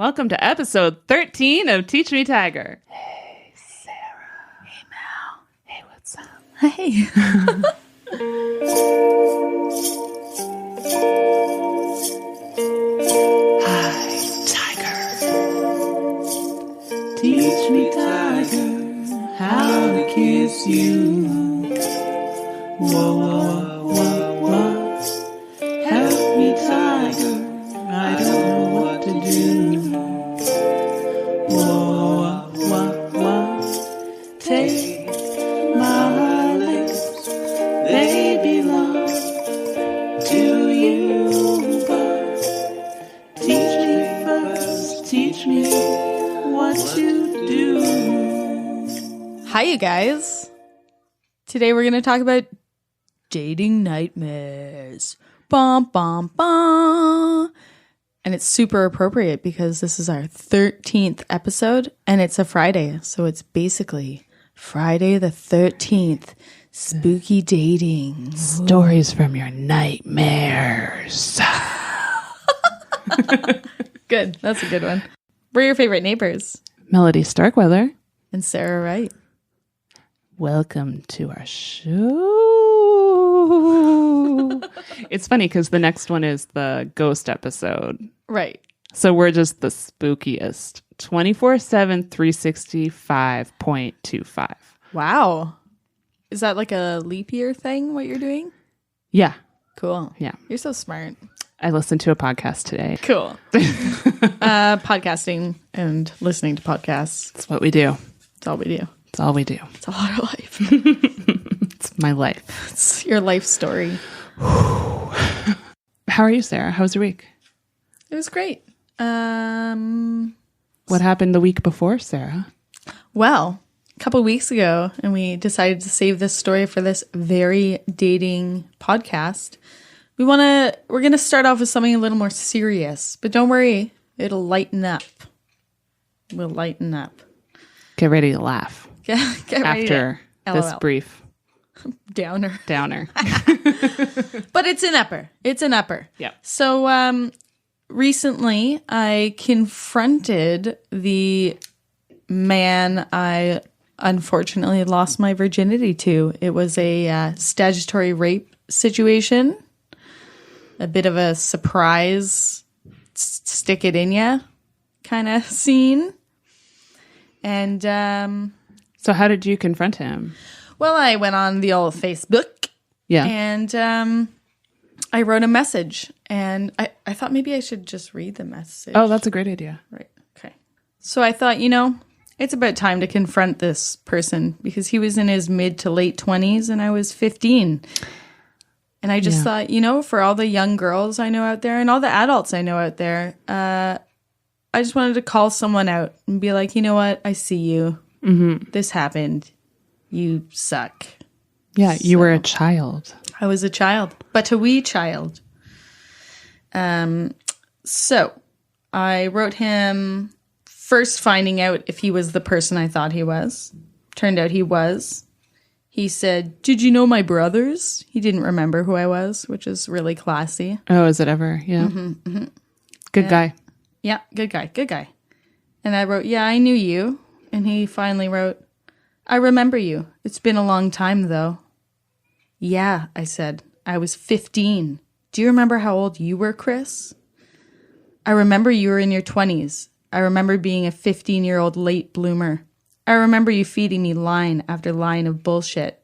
Welcome to episode 13 of Teach Me Tiger. Hey, Sarah. Hey, Mel. Hey, what's up? Hey. Hi, Tiger. Teach me, Tiger, how to kiss you. Whoa, whoa, whoa, whoa. Help me, Tiger. I don't know what to do. Whoa, whoa, whoa. Take my lips, they belong to you. But teach me first, teach me what to do. Hi, you guys. Today we're going to talk about dating nightmares. Bum, bum, bum. And it's super appropriate because this is our 13th episode and it's a Friday. So it's basically Friday the 13th. Spooky dating. Stories from your nightmares. Good. That's a good one. We're your favorite neighbors. Melody Starkweather. And Sarah Wright. Welcome to our show. It's funny because the next one is the ghost episode. Right. So we're just the spookiest. 24/7, 365.25. Wow. Is that like a leap year thing, what you're doing? Yeah. Cool. Yeah. You're so smart. I listened to a podcast today. Cool. Podcasting and listening to podcasts. That's what we do. It's all we do. It's all we do. It's all our life. It's my life. It's your life story. How are you, Sarah? How was your week? It was great. What happened the week before, Sarah? Well, a couple of weeks ago, and we decided to save this story for this very dating podcast. We're going to start off with something a little more serious, but don't worry, it'll lighten up. We'll lighten up. Get ready to laugh. Get ready After this LOL. brief Downer. downer. But it's an upper. It's an upper. Yeah. So recently I confronted the man I unfortunately lost my virginity to. It was a statutory rape situation. A bit of a surprise, stick it in ya kind of scene. And So how did you confront him? well, I went on the old Facebook. Yeah. And I wrote a message, and I thought maybe I should just read the message. Oh, that's a great idea. Right. Okay. So I thought, it's about time to confront this person because he was in his mid to late 20s and I was 15. And I just thought, for all the young girls I know out there and all the adults I know out there, I just wanted to call someone out and be like, you know what? I see you. Mm-hmm. This happened. You suck. Yeah, you were a child. I was a child, but a wee child. So I wrote him first finding out if he was the person I thought he was. Turned out he was. He said, "Did you know my brothers?" He didn't remember who I was, which is really classy. Oh, is it ever? Yeah. Mm-hmm. Good guy. Yeah, good guy, good guy. And I wrote, "Yeah, I knew you." And he finally wrote, "I remember you. It's been a long time, though." "Yeah," I said. "I was 15. Do you remember how old you were, Chris?" "I remember you were in your 20s. I remember being a 15-year-old late bloomer. I remember you feeding me line after line of bullshit.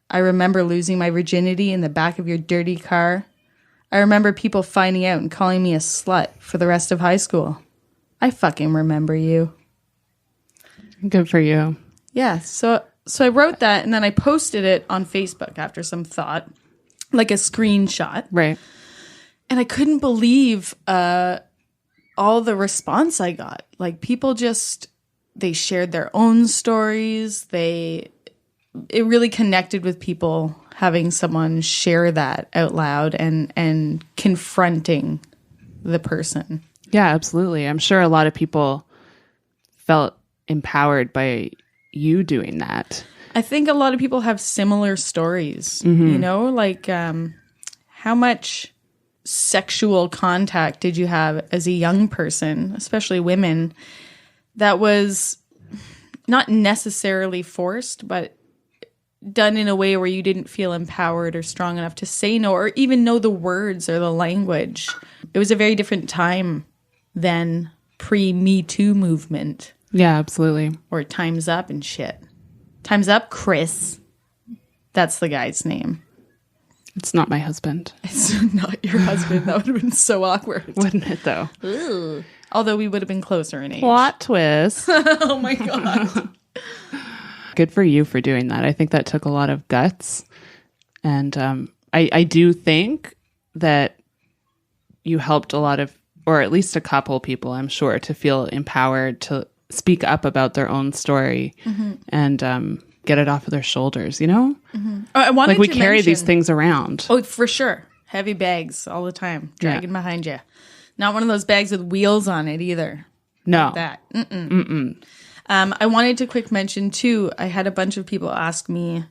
I remember losing my virginity in the back of your dirty car. I remember people finding out and calling me a slut for the rest of high school. I fucking remember you." Good for you. Yeah, so I wrote that and then I posted it on Facebook after some thought, like a screenshot. Right. And I couldn't believe all the response I got. Like people they shared their own stories. It really connected with people having someone share that out loud and confronting the person. Yeah, absolutely. I'm sure a lot of people felt empowered by you doing that. I think a lot of people have similar stories, like how much sexual contact did you have as a young person, especially women, that was not necessarily forced, but done in a way where you didn't feel empowered or strong enough to say no or even know the words or the language? It was a very different time than pre-Me Too movement. Yeah, absolutely. Or Time's Up and shit. Time's Up, Chris. That's the guy's name. It's not my husband. It's not your husband. That would have been so awkward. Wouldn't it, though? Ooh. Although we would have been closer in age. Plot twist. Oh, my God. Good for you for doing that. I think that took a lot of guts. And I do think that you helped a lot of, or at least a couple people, I'm sure, to feel empowered to speak up about their own story and get it off of their shoulders, you know? I wanted like we to carry mention, these things around. Oh, for sure. Heavy bags all the time, dragging behind you. Not one of those bags with wheels on it either. No. Like that. I wanted to quick mention, too, I had a bunch of people ask me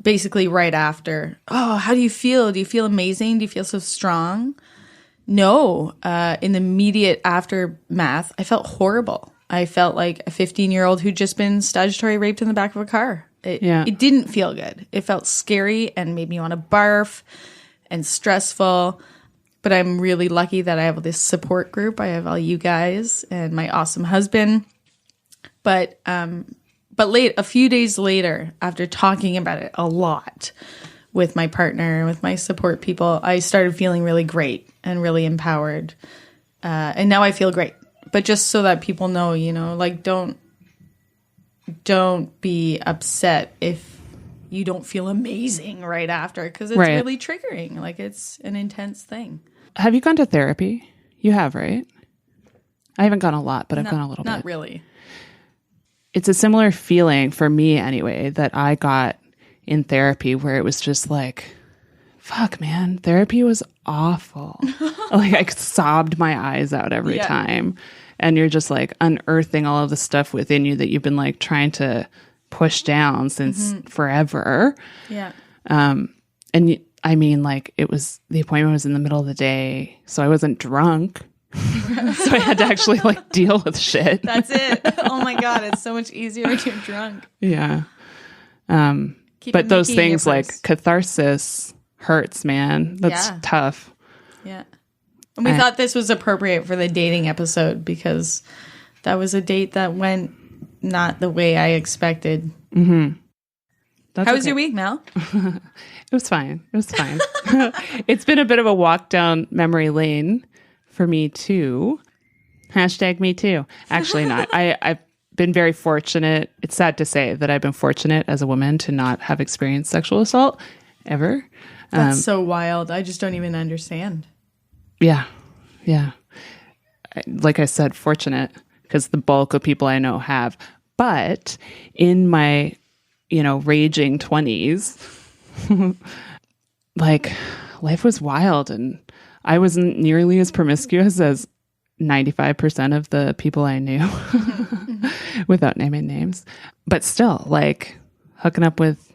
basically right after, oh, how do you feel? Do you feel amazing? Do you feel so strong? No. In the immediate aftermath, I felt horrible. I felt like a 15-year-old who'd just been statutory raped in the back of a car. It didn't feel good. It felt scary and made me want to barf and stressful. But I'm really lucky that I have this support group. I have all you guys and my awesome husband. But a few days later, after talking about it a lot with my partner and with my support people, I started feeling really great and really empowered. And now I feel great. But just so that people know, you know, like don't be upset if you don't feel amazing right after, because it's really triggering. Like it's an intense thing. Have you gone to therapy? You have, right? I haven't gone a lot, but I've gone a little bit. Not really. It's a similar feeling for me anyway that I got in therapy, where it was just like, fuck, man, therapy was awful. Like I sobbed my eyes out every time. And you're just like unearthing all of the stuff within you that you've been like trying to push down since forever. Yeah. I mean, like the appointment was in the middle of the day, so I wasn't drunk. So I had to actually like deal with shit. That's it. Oh my God. It's so much easier when you're drunk. Yeah. But those things like catharsis hurts, man. That's tough. Yeah. And we thought this was appropriate for the dating episode because that was a date that went not the way I expected. Mm-hmm. How was your week, Mel? It was fine. It's been a bit of a walk down memory lane for me too. Hashtag me too. Actually not. I've been very fortunate. It's sad to say that I've been fortunate as a woman to not have experienced sexual assault ever. That's so wild. I just don't even understand. Yeah. Like I said, fortunate because the bulk of people I know have. But in my, raging 20s, like life was wild and I wasn't nearly as promiscuous as 95% of the people I knew without naming names. But still, like hooking up with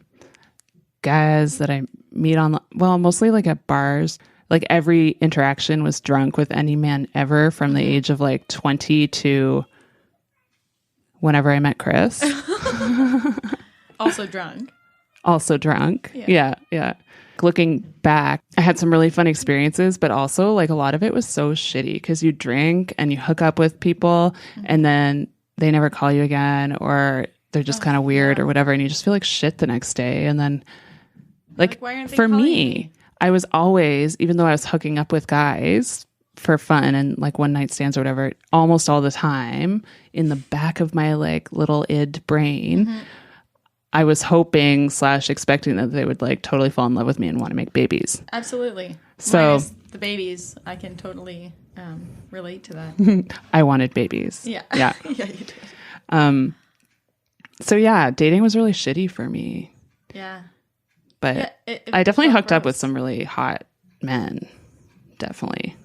guys that I meet mostly like at bars. Like every interaction was drunk with any man ever from the age of like 20 to whenever I met Chris. Also drunk. Yeah. Looking back, I had some really fun experiences, but also like a lot of it was so shitty because you drink and you hook up with people and then they never call you again or they're just kind of weird or whatever. And you just feel like shit the next day. And then like why aren't they for calling me, I was always, even though I was hooking up with guys for fun and like one night stands or whatever, almost all the time in the back of my like little id brain, I was hoping / expecting that they would like totally fall in love with me and want to make babies. Absolutely. So minus the babies, I can totally relate to that. I wanted babies. Yeah. Yeah. Yeah, you did. So yeah, dating was really shitty for me. Yeah. But it I definitely hooked up gross. with some really hot men. Definitely.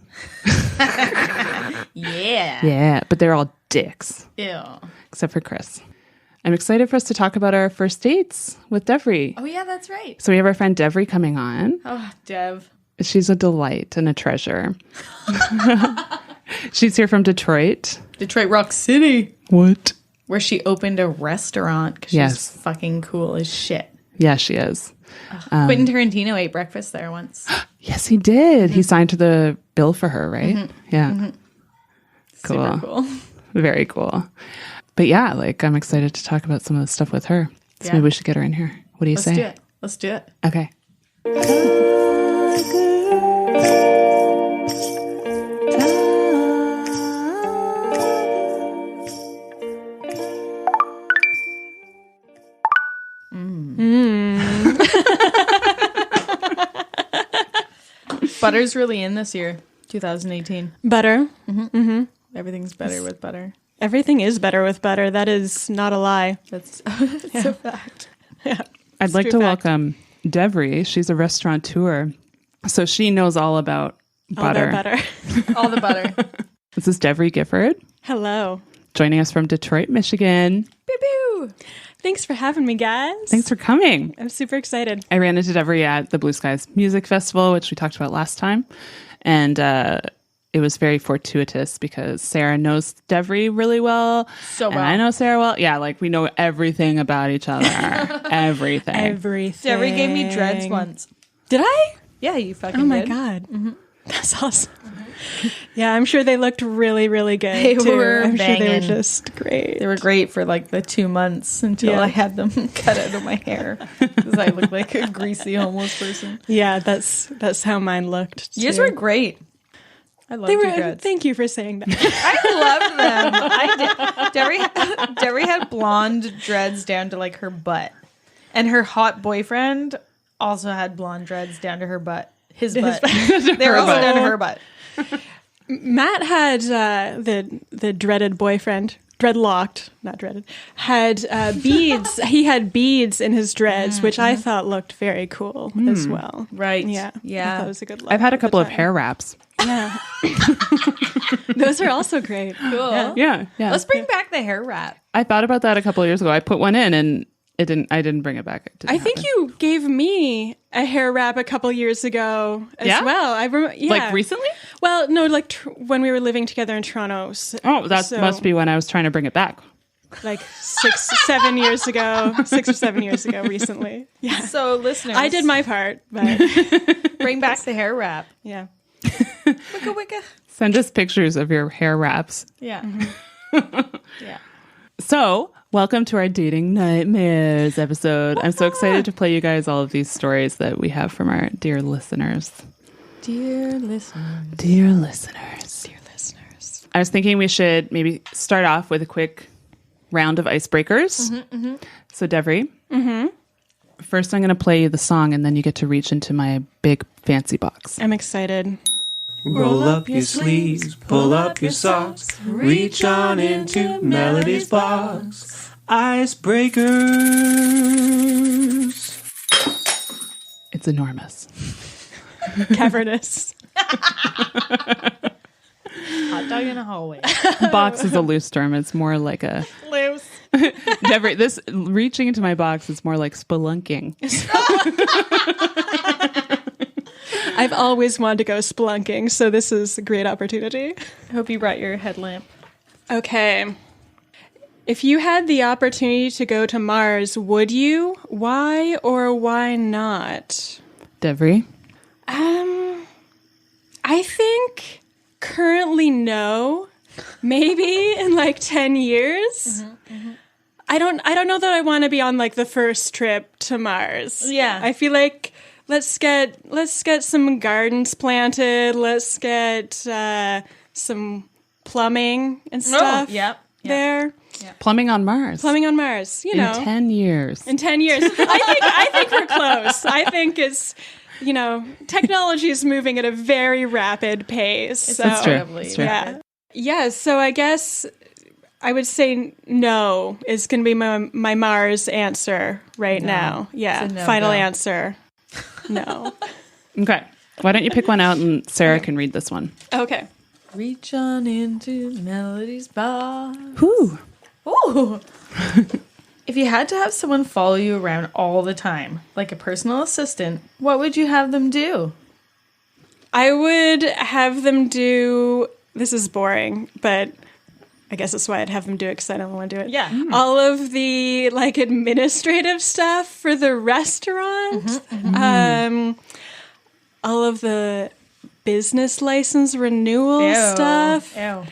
Yeah. Yeah, but they're all dicks. Ew. Except for Chris. I'm excited for us to talk about our first dates with Deveri. Oh, yeah, that's right. So we have our friend Deveri coming on. Oh, Dev. She's a delight and a treasure. She's here from Detroit. Detroit Rock City. What? Where she opened a restaurant because she's fucking cool as shit. Yeah, she is. Quentin Tarantino ate breakfast there once. Yes, he did. He signed to the bill for her, right? Yeah. Cool. Super cool. Very cool. But yeah, like I'm excited to talk about some of the stuff with her. So maybe we should get her in here. What do you say? Let's do it. Okay. Butter's really in this year, 2018. Butter. Everything's better with butter. Everything is better with butter. That is not a lie. That's a fact. Yeah. I'd like to welcome Deveri. She's a restaurateur. So she knows all about butter. All the butter. This is Deveri Gifford. Hello. Joining us from Detroit, Michigan. Pew pew. Thanks for having me, guys. Thanks for coming. I'm super excited. I ran into Deveri at the Blue Skies Music Festival, which we talked about last time. And it was very fortuitous because Sarah knows Deveri really well. So well. And I know Sarah well. Yeah, like we know everything about each other. Everything. Deveri gave me dreads once. Did I? Yeah, you fucking Oh my did. God. That's awesome. Yeah, I'm sure they looked really, really good. They too. were I'm sure they were banging. just great. They were great for like the 2 months until I had them cut out of my hair because I looked like a greasy homeless person. Yeah, that's how mine looked. Yours too. were great. I loved They your were. dreads. Thank you for saying that. I loved them. I did. Debbie had blonde dreads down to like her butt, and her hot boyfriend also had blonde dreads down to her butt. His butt. They were also down to her butt. Matt had the dreaded boyfriend, dreadlocked, not dreaded, had beads. He had beads in his dreads, which I thought looked very cool as well. Right. Yeah. Yeah. I thought it was a good look. I've had a at the couple of time. hair wraps. Yeah. Those are also great. Cool. Yeah. Let's bring back the hair wrap. I thought about that a couple of years ago. I put one in and I didn't bring it back. It didn't I think happen. you gave me a hair wrap a couple years ago as Yeah? well. I remember. Yeah. Like recently? Well, no, like when we were living together in Toronto. Oh, that So- must be when I was trying to bring it back. Like 6 or 7 years ago, recently. Yeah. So, listeners, I did my part, but bring back the hair wrap. yeah. Wicka wicka. Send us pictures of your hair wraps. Yeah. Yeah. So, welcome to our Dating Nightmares episode. I'm so excited to play you guys all of these stories that we have from our dear listeners. Dear listeners. Dear listeners. I was thinking we should maybe start off with a quick round of icebreakers. So, Deveri, first I'm going to play you the song and then you get to reach into my big fancy box. I'm excited. Roll up your sleeves, pull up your socks, reach on into Melody's box. Icebreakers. It's enormous. Cavernous. Hot dog in a hallway. Box is a loose term. It's more like a... Loose. Deveri, this reaching into my box is more like spelunking. I've always wanted to go spelunking, so this is a great opportunity. I hope you brought your headlamp. Okay. If you had the opportunity to go to Mars, would you? Why or why not? Deveri? I think currently no. Maybe in like 10 years. I don't know that I want to be on like the first trip to Mars. Yeah. I feel like let's get some gardens planted. Let's get some plumbing and stuff. Yep. There. Plumbing on Mars. Plumbing on Mars, you know. In 10 years. In 10 years. I think we're close. I think it's, technology is moving at a very rapid pace. That's true. incredibly That's true. Yeah. Yeah, so I guess I would say no is going to be my Mars answer right now. Yeah, It's a no-go. final answer. No. Okay. Why don't you pick one out and Sarah can read this one? Okay. Reach on into Melody's box. Whew. Ooh. If you had to have someone follow you around all the time, like a personal assistant, what would you have them do? I would have them do, this is boring, but I guess that's why I'd have them do it because I don't want to do it. Yeah. All of the like administrative stuff for the restaurant. All of the business license renewal stuff. Ew.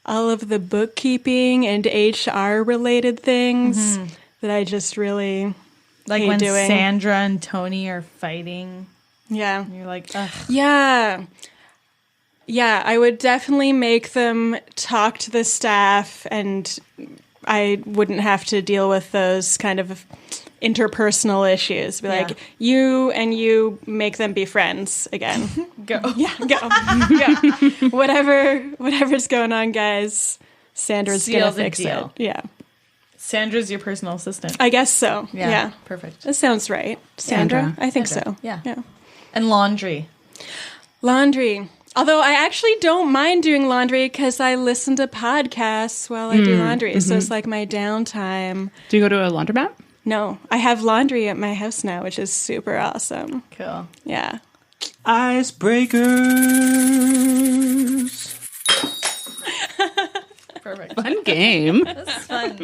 All of the bookkeeping and HR related things that I just really Like hate when doing. Sandra and Tony are fighting. Yeah. And you're like, ugh. Yeah. Yeah, I would definitely make them talk to the staff, and I wouldn't have to deal with those kind of interpersonal issues. Be like, you and you make them be friends again. Go. Yeah, go. Go. Whatever's going on, guys, Sandra's Seal gonna the fix deal. it. Yeah. Sandra's your personal assistant. I guess so. Yeah. Perfect. That sounds right. Sandra? Sandra. I think Sandra. so. Yeah. Yeah. And laundry. Laundry. Although I actually don't mind doing laundry because I listen to podcasts while I do laundry. So it's like my downtime. Do you go to a laundromat? No, I have laundry at my house now, which is super awesome. Cool. Yeah. Icebreakers. Perfect. Fun game. That's fun.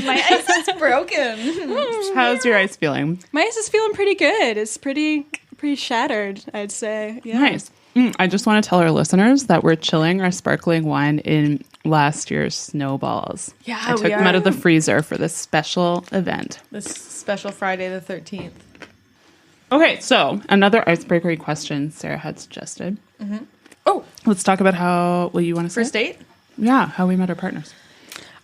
My ice is broken. How's your ice feeling? My ice is feeling pretty good. It's pretty shattered, I'd say. Yeah. Nice. I just want to tell our listeners that we're chilling our sparkling wine in last year's snowballs. Yeah, I took them out of the freezer for this special event. This special Friday the 13th. Okay, so another icebreaker question Sarah had suggested. Oh, let's talk about what you want to say? First date? Yeah, how we met our partners.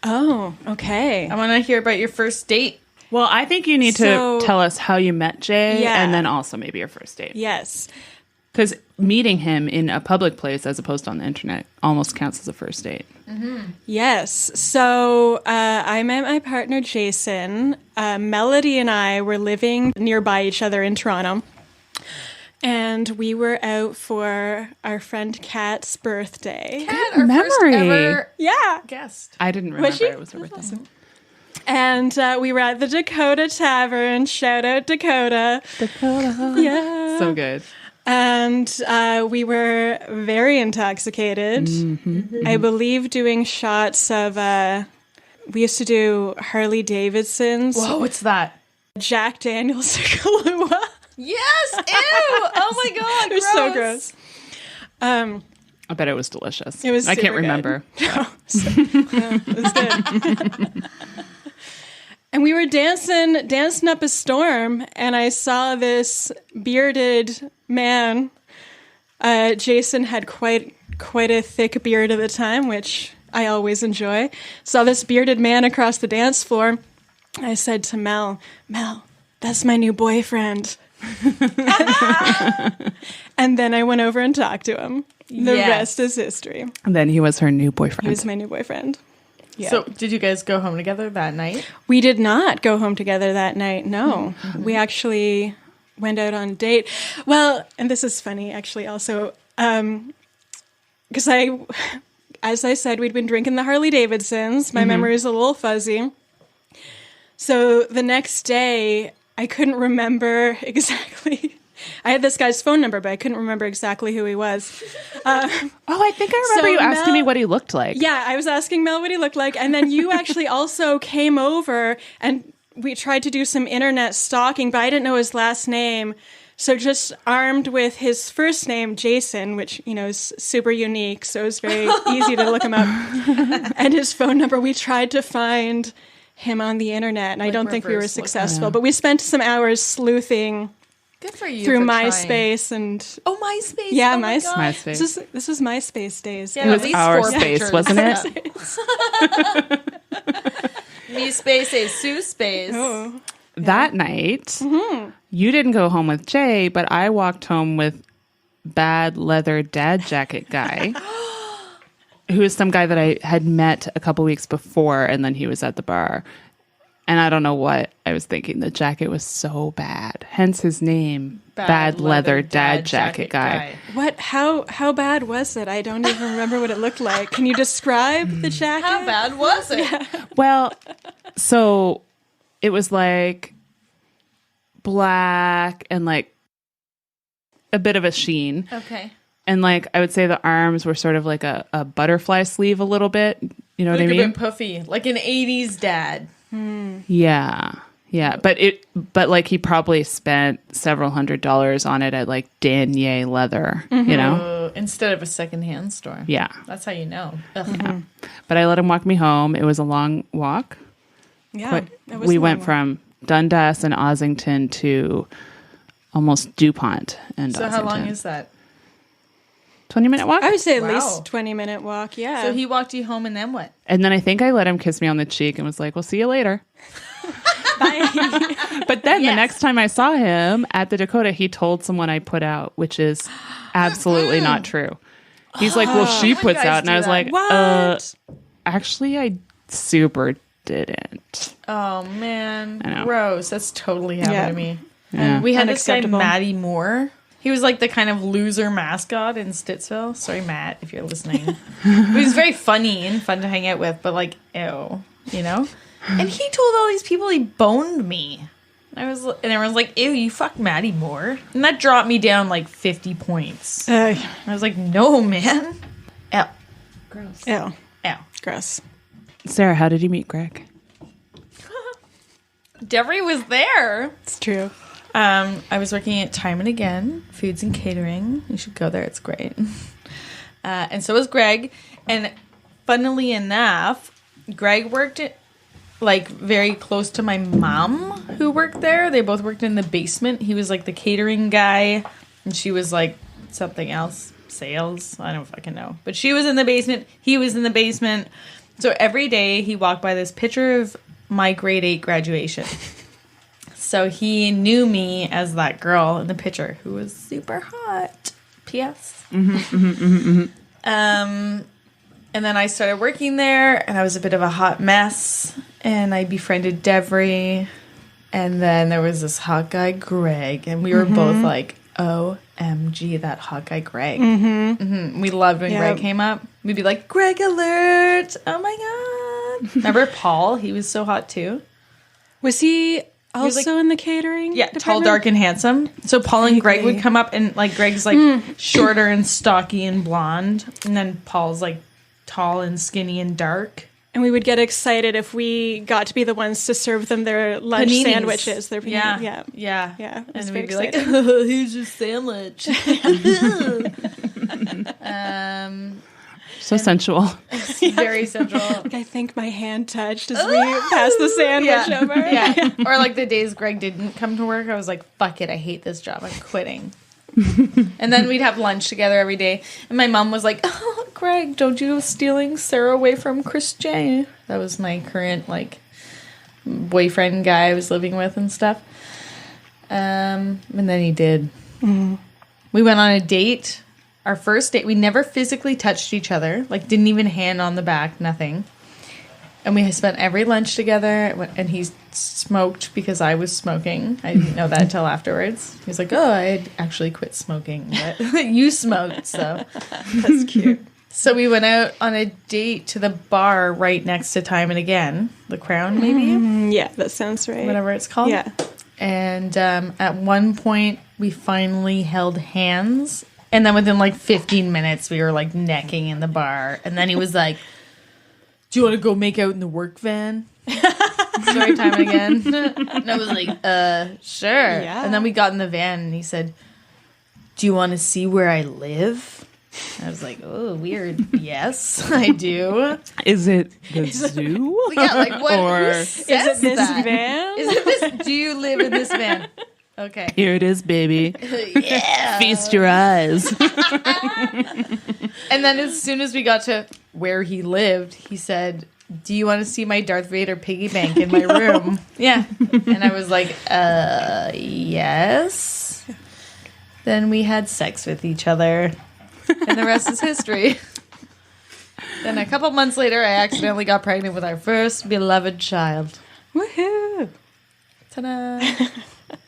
Oh, okay. I want to hear about your first date. Well, I think you need So- to tell us how you met Jay Yeah. and then also maybe your first date. Yes. Because meeting him in a public place as opposed to on the internet almost counts as a first date. Yes. So I met my partner, Jason. Melody and I were living nearby each other in Toronto. And we were out for our friend Kat's birthday. Kat, our first memory. ever Yeah. guest. I didn't remember she? it was her birthday. And we were at the Dakota Tavern. Shout out Dakota. Dakota. Yeah. So good. And we were very intoxicated. I believe doing shots of, we used to do Harley Davidson's, Whoa, what's that? Jack Daniel's Kahlua. Yes! Ew! Oh my god, It was so gross. I bet it was delicious. It was I can't super good. remember. It was good. And we were dancing up a storm, and I saw this bearded man. Jason had quite a thick beard at the time, which I always enjoy. Saw this bearded man across the dance floor. I said to Mel, that's my new boyfriend. And then I went over and talked to him. The Yes. rest is history. And then he was her new boyfriend. He was my new boyfriend. Yeah. So, did you guys go home together that night? We did not go home together that night. No, we actually went out on a date. Well, and this is funny actually also, because as I said, we'd been drinking the Harley Davidsons. My memory is a little fuzzy. So the next day, I couldn't remember exactly. I had this guy's phone number, but I couldn't remember exactly who he was. Oh, I think I remember So you asking Mel- me what he looked like. Yeah, I was asking Mel what he looked like, and then you actually also came over and we tried to do some internet stalking, but I didn't know his last name. So just armed with his first name, Jason, which, is super unique, so it was very easy to look him up, and his phone number, we tried to find him on the internet, and I don't think we were reverse looking. successful, but we spent some hours sleuthing Good for you. through for trying. MySpace and... Oh, MySpace. Yeah, oh my MySpace. God. MySpace. This was MySpace days. Yeah, It was at least our 4 space, pictures. wasn't it? Me space, a Sue space. Oh. That night, you didn't go home with Jay, but I walked home with bad leather dad jacket guy, who is some guy that I had met a couple weeks before, and then he was at the bar. And I don't know what I was thinking. The jacket was so bad. Hence his name, Bad Leather Dad Jacket Guy. What? How bad was it? I don't even remember what it looked like. Can you describe the jacket? How bad was it? Well, so it was like black and like a bit of a sheen. Okay. And like, I would say the arms were sort of like a butterfly sleeve a little bit. You know what I Like mean? a bit puffy, like an 80s dad. Yeah. Yeah. But like he probably spent several $100s on it at like Danier Leather, you know? Instead of a secondhand store. Yeah. That's how you know. Ugh. Yeah. But I let him walk me home. It was a long walk. Yeah. it was We a went long from Dundas and Ossington to almost DuPont and So Ossington. how long is that? 20-minute walk? I would say at Wow. least 20-minute walk. Yeah. So he walked you home and then what? And then I think I let him kiss me on the cheek and was like, "We'll see you later." But then the next time I saw him at the Dakota, he told someone I put out, which is absolutely not true. He's like, "Well, she puts guys out," and do I was that. like, What? Actually, I super didn't." Oh man, I know. gross. That's totally happened Yeah. to me. Yeah. We had this guy, Unacceptable. Matty Moore. He was like the kind of loser mascot in Stittsville. Sorry, Matt, if you're listening. He was very funny and fun to hang out with, but like, ew, you know? And he told all these people he boned me. And everyone's like, ew, you fucked Matty Moore. And that dropped me down like 50 points. I was like, no, man. Ew. Gross. Ew. Ew. Gross. Sarah, how did you meet Greg? Deveri was there. It's true. I was working at Time and Again, Foods and Catering. You should go there. It's great. And so was Greg. And funnily enough, Greg worked at, like very close to my mom who worked there. They both worked in the basement. He was like the catering guy and she was like something else, sales. I don't fucking know. But she was in the basement. He was in the basement. So every day he walked by this picture of my grade 8 graduation. So he knew me as that girl in the picture who was super hot. P.S. And then I started working there, and I was a bit of a hot mess. And I befriended Deveri, and then there was this hot guy Greg, and we were both like, "OMG, that hot guy Greg." We loved when Greg came up. We'd be like, "Greg alert! Oh my god!" Remember Paul? He was so hot too. Was he also like- in the catering? Yeah, tall, department? dark, and handsome. So Paul and Greg would come up, and like Greg's like shorter and stocky and blonde, and then Paul's like tall and skinny and dark. And we would get excited if we got to be the ones to serve them their lunch Paninis. sandwiches. Their panini. Yeah. Yeah, it was And very we'd be like, exciting. "Oh, here's your sandwich." So sensual. Very central. I think my hand touched as we passed the sandwich over. Yeah. Or like the days Greg didn't come to work, I was like, fuck it, I hate this job. I'm quitting. And then we'd have lunch together every day. And my mom was like, "Oh, Greg, don't you go stealing Sarah away from Chris J." That was my current like boyfriend guy I was living with and stuff. And then he did. We went on a date. Our first date, we never physically touched each other. Like, didn't even hand on the back, nothing. And we spent every lunch together, and he smoked because I was smoking. I didn't know that until afterwards. He was like, "Oh, I had actually quit smoking, but you smoked, so." That's cute. So we went out on a date to the bar right next to Time and Again. The Crown, maybe? Yeah, that sounds right. Whatever it's called. Yeah. And at one point, we finally held hands. And then within like 15 minutes, we were like necking in the bar. And then he was like, "Do you want to go make out in the work van?" Story Time and Again. And I was like, sure. Yeah. And then we got in the van and he said, "Do you want to see where I live?" And I was like, "Oh, weird." "Yes, I do." Is it the zoo? Yeah, like what? Or Who Is says it this that? van? Is it this? Do you live in this van? Okay. here it is, baby. Yeah. Feast your eyes. And then as soon as we got to where he lived, he said, "Do you want to see my Darth Vader piggy bank in my room?" Yeah. And I was like, yes. Then we had sex with each other. And the rest is history. Then a couple months later, I accidentally got pregnant with our first beloved child. Woohoo! Ta-da.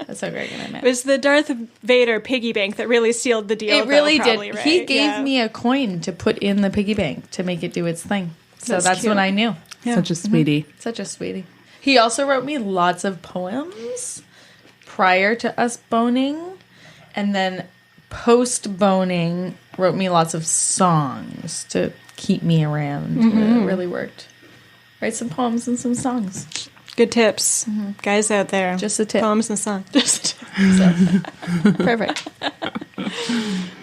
That's how Greg and I met. It was the Darth Vader piggy bank that really sealed the deal. It really though, probably, did. Right? He gave Yeah. me a coin to put in the piggy bank to make it do its thing. So That's that's cute. when I knew. Such a sweetie. Such a sweetie. He also wrote me lots of poems prior to us boning. And then post boning wrote me lots of songs to keep me around. It really worked. Write some poems and some songs. Good tips, guys out there. Just a tip. Poems and songs. Just Perfect.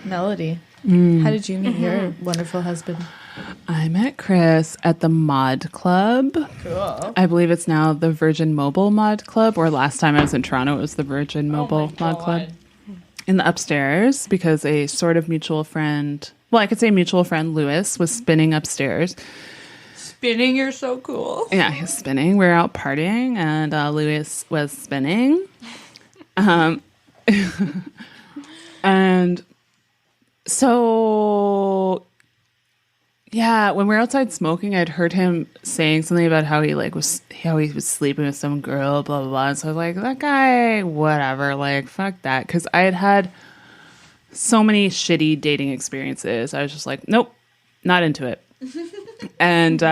Melody, how did you meet your wonderful husband? I met Chris at the Mod Club. Cool. I believe it's now the Virgin Mobile Mod Club, or last time I was in Toronto, it was the Virgin Mobile Mod Club. In the upstairs, because a sort of mutual friend, well, I could say mutual friend, Lewis, was spinning upstairs. Spinning, you're so cool. Yeah, he's spinning. We were out partying, and Lewis was spinning. And so, yeah, when we were outside smoking, I'd heard him saying something about how he was sleeping with some girl, blah blah blah. And so I was like, that guy, whatever, like fuck that, because I had so many shitty dating experiences. I was just like, nope, not into it. And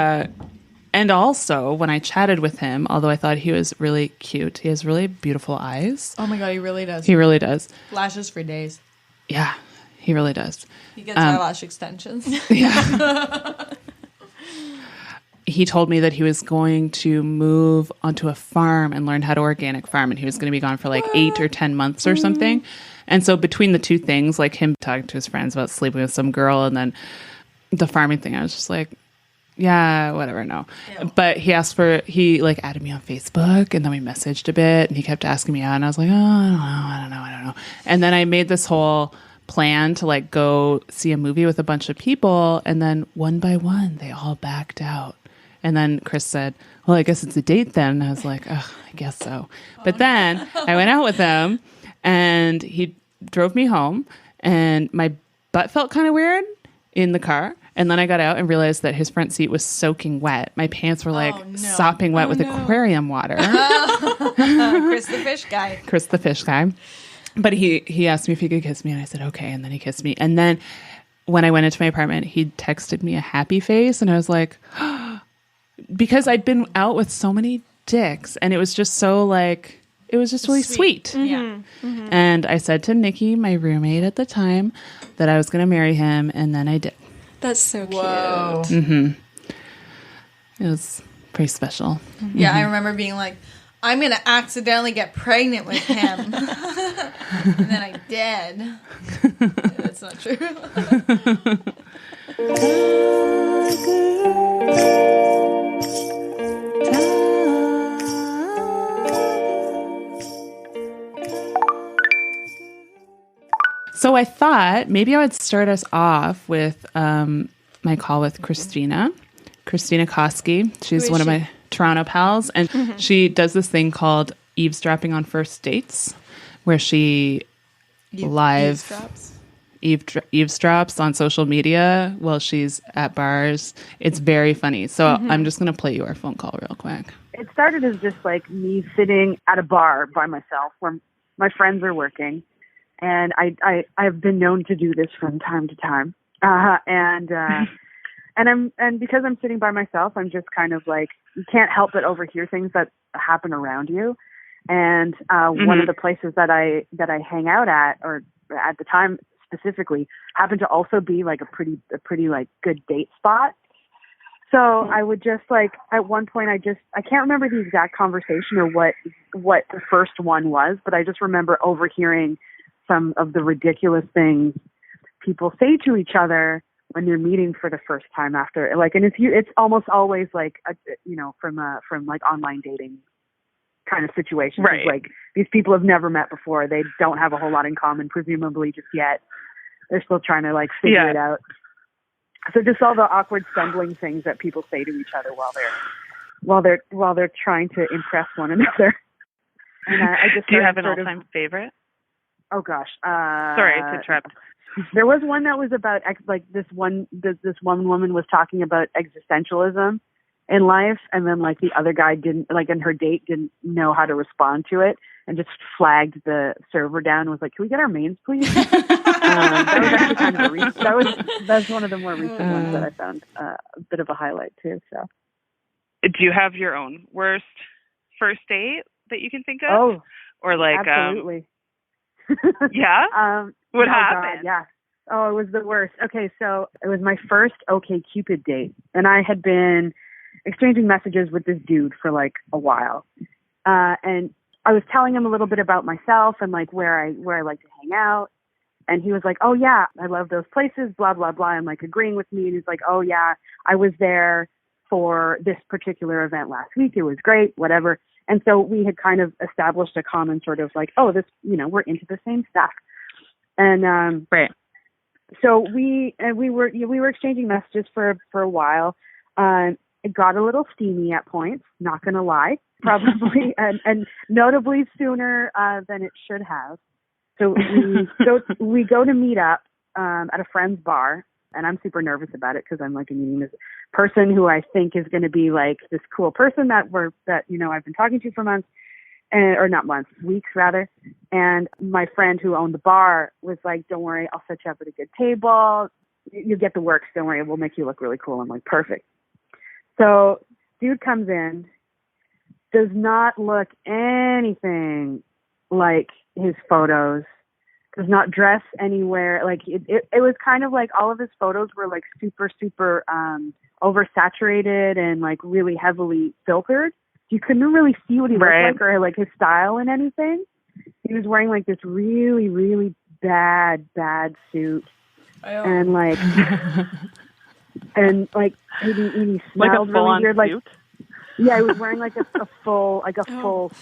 also when I chatted with him, although I thought he was really cute, he has really beautiful eyes. Oh my God, he really does. He really does. Lashes for days. Yeah, he really does. He gets eyelash extensions. Yeah. He told me that he was going to move onto a farm and learn how to organic farm, and he was going to be gone for like 8 or 10 months or something. And so between the two things, like him talking to his friends about sleeping with some girl and then the farming thing, I was just like, yeah, whatever, no. Ew. But he added me on Facebook, and then we messaged a bit, and he kept asking me out, and I was like, oh, I don't know. And then I made this whole plan to like go see a movie with a bunch of people, and then one by one, they all backed out. And then Chris said, well, I guess it's a date then. And I was like, oh, I guess so. But then I went out with him, and he drove me home, and my butt felt kind of weird in the car. And then I got out and realized that his front seat was soaking wet. My pants were like sopping wet with aquarium water. Chris the fish guy. Chris the fish guy. But he asked me if he could kiss me, and I said, okay. And then he kissed me. And then when I went into my apartment, he texted me a happy face, and I was like, because I'd been out with so many dicks, and it was just so like, it was just really sweet. Yeah. Mm-hmm. And I said to Nikki, my roommate at the time, that I was going to marry him, and then I did. That's so cute. Whoa. Mm-hmm. It was pretty special. Yeah, I remember being like, I'm going to accidentally get pregnant with him. And then I did. Yeah, that's not true. So I thought maybe I would start us off with my call with Christina Koski. She's one of my Toronto pals, and she does this thing called eavesdropping on first dates, where she eavesdrops on social media while she's at bars. It's very funny. So I'm just going to play you our phone call real quick. It started as just like me sitting at a bar by myself where my friends are working. And I've been known to do this from time to time. And because I'm sitting by myself, I'm just kind of like, you can't help but overhear things that happen around you. And one of the places that I hang out at, or at the time specifically, happened to also be like a pretty like good date spot. So I would just like, at one point I can't remember the exact conversation or what the first one was, but I just remember overhearing some of the ridiculous things people say to each other when you're meeting for the first time after, like, and it's almost always like, from like online dating kind of situations. Right. Like, these people have never met before. They don't have a whole lot in common, presumably, just yet. They're still trying to like figure it out. So just all the awkward stumbling things that people say to each other while they're trying to impress one another. And I just do you have an all-time favorite? Oh gosh. Sorry to interrupt. There was one that was about this one woman was talking about existentialism in life, and then like the other guy didn't, like, and her date didn't know how to respond to it and just flagged the server down and was like, "Can we get our mains, please?" That was actually kind of that's one of the more recent ones that I found a bit of a highlight too. So, do you have your own worst first date that you can think of? Oh, or like absolutely. Yeah. What happened? God, yeah. Oh, it was the worst. Okay, so it was my first OkCupid date, and I had been exchanging messages with this dude for like a while. And I was telling him a little bit about myself and like where I like to hang out. And he was like, oh yeah, I love those places, blah, blah, blah. And like agreeing with me. And he's like, oh yeah, I was there for this particular event last week. It was great, whatever. And so we had kind of established a common sort of like, oh, this, we're into the same stuff. And, Right. So we were exchanging messages for a while. It got a little steamy at points, not going to lie, probably, and notably sooner than it should have. So we go to meet up at a friend's bar, and I'm super nervous about it because I'm like meeting this person who I think is going to be like this cool person that I've been talking to for months, or not months, weeks rather. And my friend who owned the bar was like, "Don't worry, I'll set you up at a good table. You get the works. Don't worry, we'll make you look really cool." I'm like, "Perfect." So dude comes in, does not look anything like his photos, does not dress anywhere. Like it was kind of like all of his photos were like super, super oversaturated and like really heavily filtered. You couldn't really see what he looked like or like his style and anything. He was wearing like this really, really bad suit. And like and he smelled really weird. Like, yeah, he was wearing like a full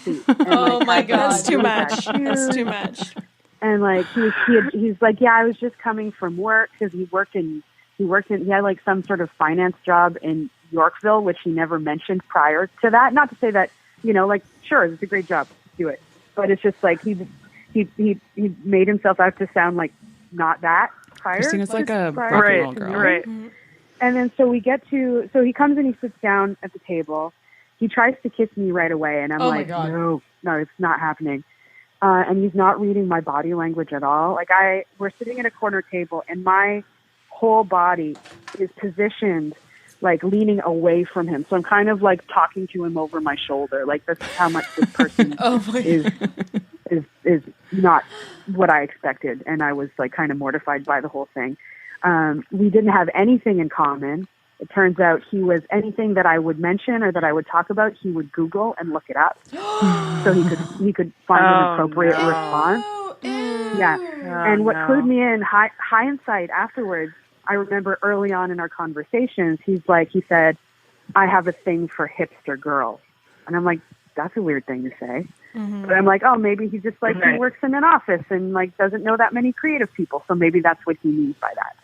suit. And, my God, that's too much. That's too much. And like he's like, yeah, I was just coming from work because he had like some sort of finance job in Yorkville, which he never mentioned prior to that. Not to say that, like, sure, it's a great job, do it. But it's just like he made himself out to sound like not that prior. Christina's like a rock and roll girl. Right. Mm-hmm. And then so he comes and he sits down at the table. He tries to kiss me right away, and I'm like, no, it's not happening. And he's not reading my body language at all. Like we're sitting at a corner table, and my whole body is positioned like leaning away from him. So I'm kind of like talking to him over my shoulder. Like that's how much this person is not what I expected. And I was like kind of mortified by the whole thing. We didn't have anything in common. It turns out he was anything that I would mention or that I would talk about, he would Google and look it up. So he could find an appropriate response. Yeah. And what clued me in, hindsight afterwards, I remember early on in our conversations, he said, I have a thing for hipster girls. And I'm like, that's a weird thing to say. Mm-hmm. But I'm like, oh, maybe he just like, he works in an office and like doesn't know that many creative people. So maybe that's what he means by that.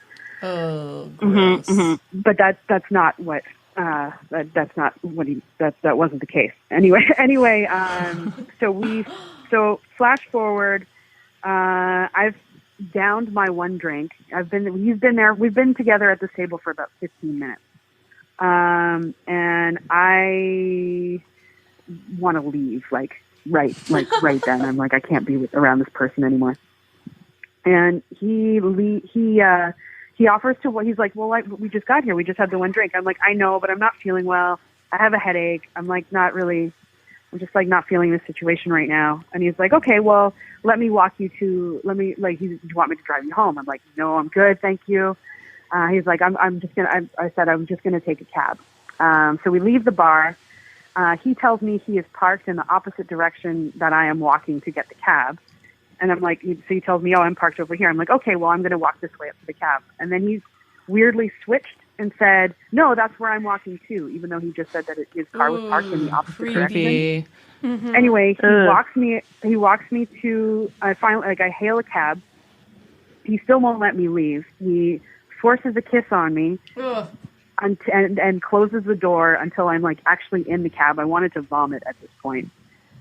Oh, gross. Mm-hmm. But that's not what, that's not what that wasn't the case. Anyway, so flash forward, I've downed my one drink. He's been there. We've been together at this table for about 15 minutes. And I want to leave right then. I'm like, I can't be around this person anymore. And he offers to, he's like, well, we just got here. We just had the one drink. I'm like, I know, but I'm not feeling well. I have a headache. I'm like, I'm just like not feeling this situation right now. And he's like, okay, well, do you want me to drive you home? I'm like, no, I'm good. Thank you. He's like, I said, I'm just going to take a cab. So we leave the bar. He tells me he is parked in the opposite direction that I am walking to get the cab. And I'm like, so he tells me, oh, I'm parked over here. I'm like, okay, well, I'm going to walk this way up to the cab. And then he's weirdly switched and said, no, that's where I'm walking to, even though he just said that his car was parked in the opposite direction. Mm-hmm. Anyway, he walks me to, I hail a cab. He still won't let me leave. He forces a kiss on me and closes the door until I'm like actually in the cab. I wanted to vomit at this point.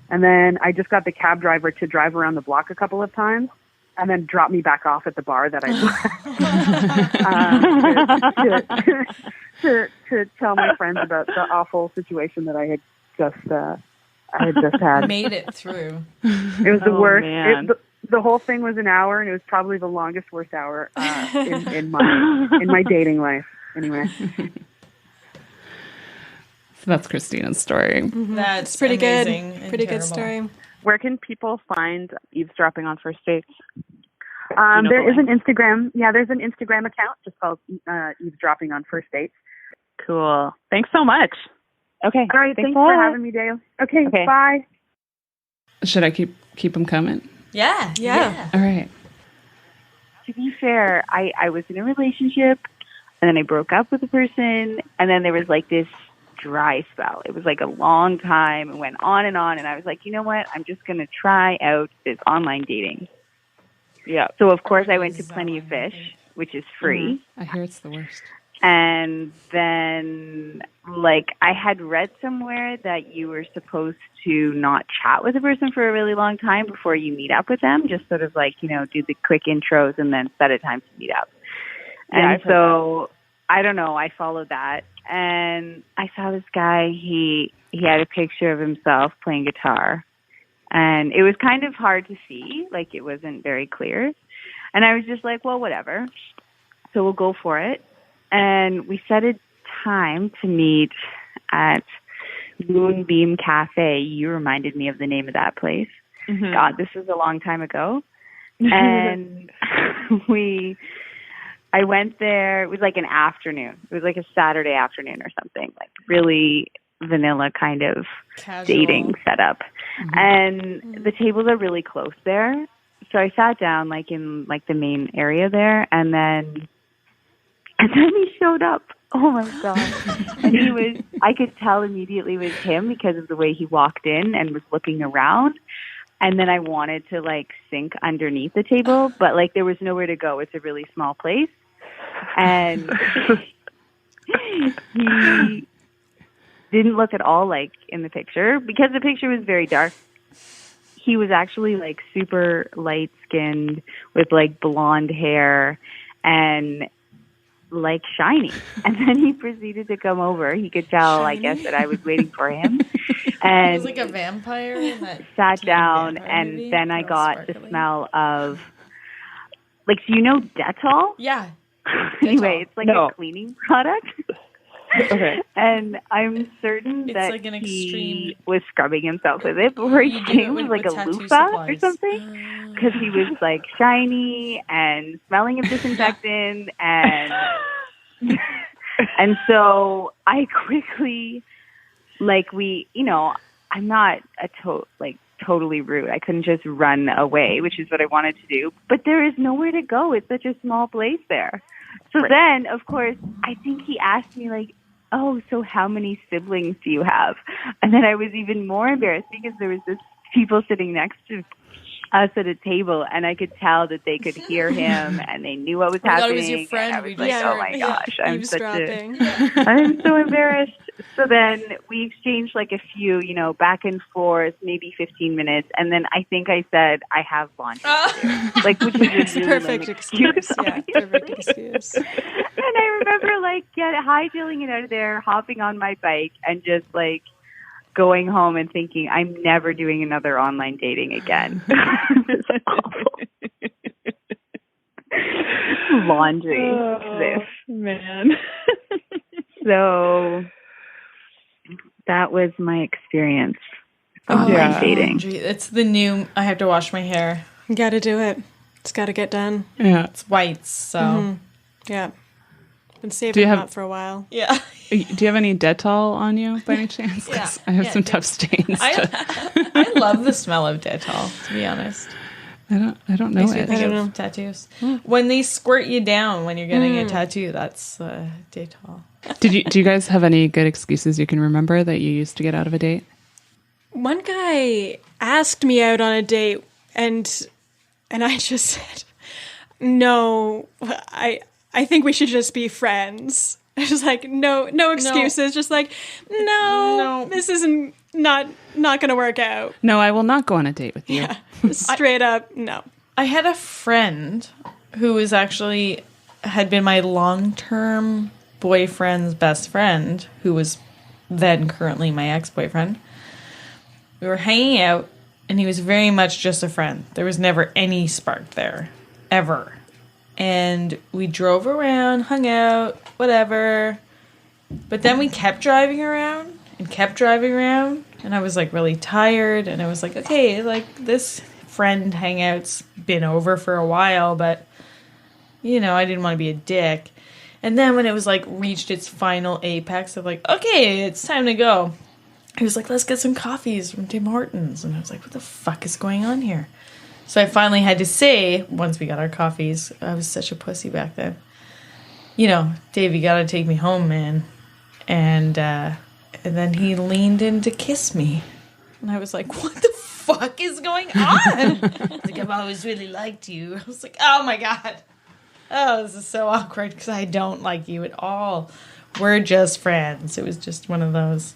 And then I just got the cab driver to drive around the block a couple of times and then drop me back off at the bar that I left to tell my friends about the awful situation that I had just had. Made it through. It was the worst. The whole thing was an hour, and it was probably the longest, worst hour in my dating life. Anyway. So that's Christina's story. Mm-hmm. That's pretty amazing good. Pretty good story. Where can people find eavesdropping on first dates? You know There the is an Instagram. Yeah, there's an Instagram account just called Eavesdropping on First Dates. Cool. Thanks so much. Okay. All right, thanks a for lot. having me, Dale. Okay, Okay. bye. Should I keep them coming? Yeah. All right. To be fair, I was in a relationship, and then I broke up with a person, and then there was like this dry spell. It was like a long time. It went on, and I was like, you know what? I'm just going to try out this online dating. Yeah. So, of course, I went to Plenty of Fish, which is free. I hear it's the worst. And then, like, I had read somewhere that you were supposed to not chat with a person for a really long time before you meet up with them, just sort of like, you know, do the quick intros and then set a time to meet up. Yeah, And so, I don't know, I followed that. And I saw this guy, he had a picture of himself playing guitar. And it was kind of hard to see, like it wasn't very clear. And I was just like, well, whatever. So we'll go for it. And we set a time to meet at Moonbeam Cafe. You reminded me of the name of that place. Mm-hmm. God, this was a long time ago. And I went there. It was like an afternoon. It was like a Saturday afternoon or something, like really vanilla kind of dating setup. Mm-hmm. And the tables are really close there. So I sat down like in like the main area there, and then he showed up. Oh my God. And I could tell immediately it was him because of the way he walked in and was looking around. And then I wanted to like sink underneath the table, but like there was nowhere to go. It's a really small place. And he didn't look at all like in the picture because the picture was very dark. He was actually like super light skinned with like blonde hair and like shiny. And then he proceeded to come over. He could tell, I guess, that I was waiting for him. And He was like a vampire in that sat down, vampire and movie. then I Real got sparkly. the smell of, like, so you know Dettol? Yeah. Anyway, it's like No. a cleaning product. Okay. And I'm certain It's that like an he extreme- was scrubbing himself with it before he You do came it with with like a tattoo loofah or supplies. something. Because he was like shiny and smelling of disinfectant and and so I quickly, like I'm not totally rude. I couldn't just run away, which is what I wanted to do. But there is nowhere to go. It's such a small place there. So then, of course, I think he asked me like, oh, so how many siblings do you have? And then I was even more embarrassed because there was this people sitting next to us at a table, and I could tell that they could hear him and they knew what was I thought happening. it was your friend. And I was We like, just oh heard- my gosh, I'm Eavesdropping. I'm so embarrassed. So then we exchanged like a few, back and forth, maybe 15 minutes. And then I think I said, I have laundry to do. Like, which is It's a a really perfect lame excuse. Yeah, perfect excuse. And I remember like hightailing it out of there, hopping on my bike, and just like going home and thinking, I'm never doing another online dating again. It's awful. Laundry exists. Man. So that was my experience online dating. Laundry. It's the new. I have to wash my hair. You got to do it. It's got to get done. Yeah. It's whites, so Yeah. Been Do saving you them have- up for a while. yeah. Do you have any Dettol on you by any chance? 'Cause Yeah. I have Yeah, some I do. tough stains. I love the smell of Dettol, to be honest. I don't know Makes me it. think don't of know. tattoos. When they squirt you down when you're getting a tattoo, that's Dettol. Do you guys have any good excuses you can remember that you used to get out of a date? One guy asked me out on a date, and I just said, no, I think we should just be friends. Just like, no excuses. Just like, no, this isn't not going to work out. No, I will not go on a date with you. Yeah. Straight up, no. I had a friend who was actually had been my long-term boyfriend's best friend, who was then currently my ex-boyfriend. We were hanging out, and he was very much just a friend. There was never any spark there, ever. And we drove around, hung out, whatever. But then we kept driving around, and I was like really tired, and I was like, okay, like this friend hangout's been over for a while, but, you know, I didn't want to be a dick. And then when it was, like, reached its final apex of, like, okay, it's time to go, he was like, let's get some coffees from Tim Hortons. And I was like, what the fuck is going on here? So I finally had to say, once we got our coffees, I was such a pussy back then, you know, Dave, you gotta take me home, man. And then he leaned in to kiss me. And I was like, what the fuck is going on? He's like, I've always really liked you. I was like, oh my God. Oh, this is so awkward because I don't like you at all. We're just friends. It was just one of those.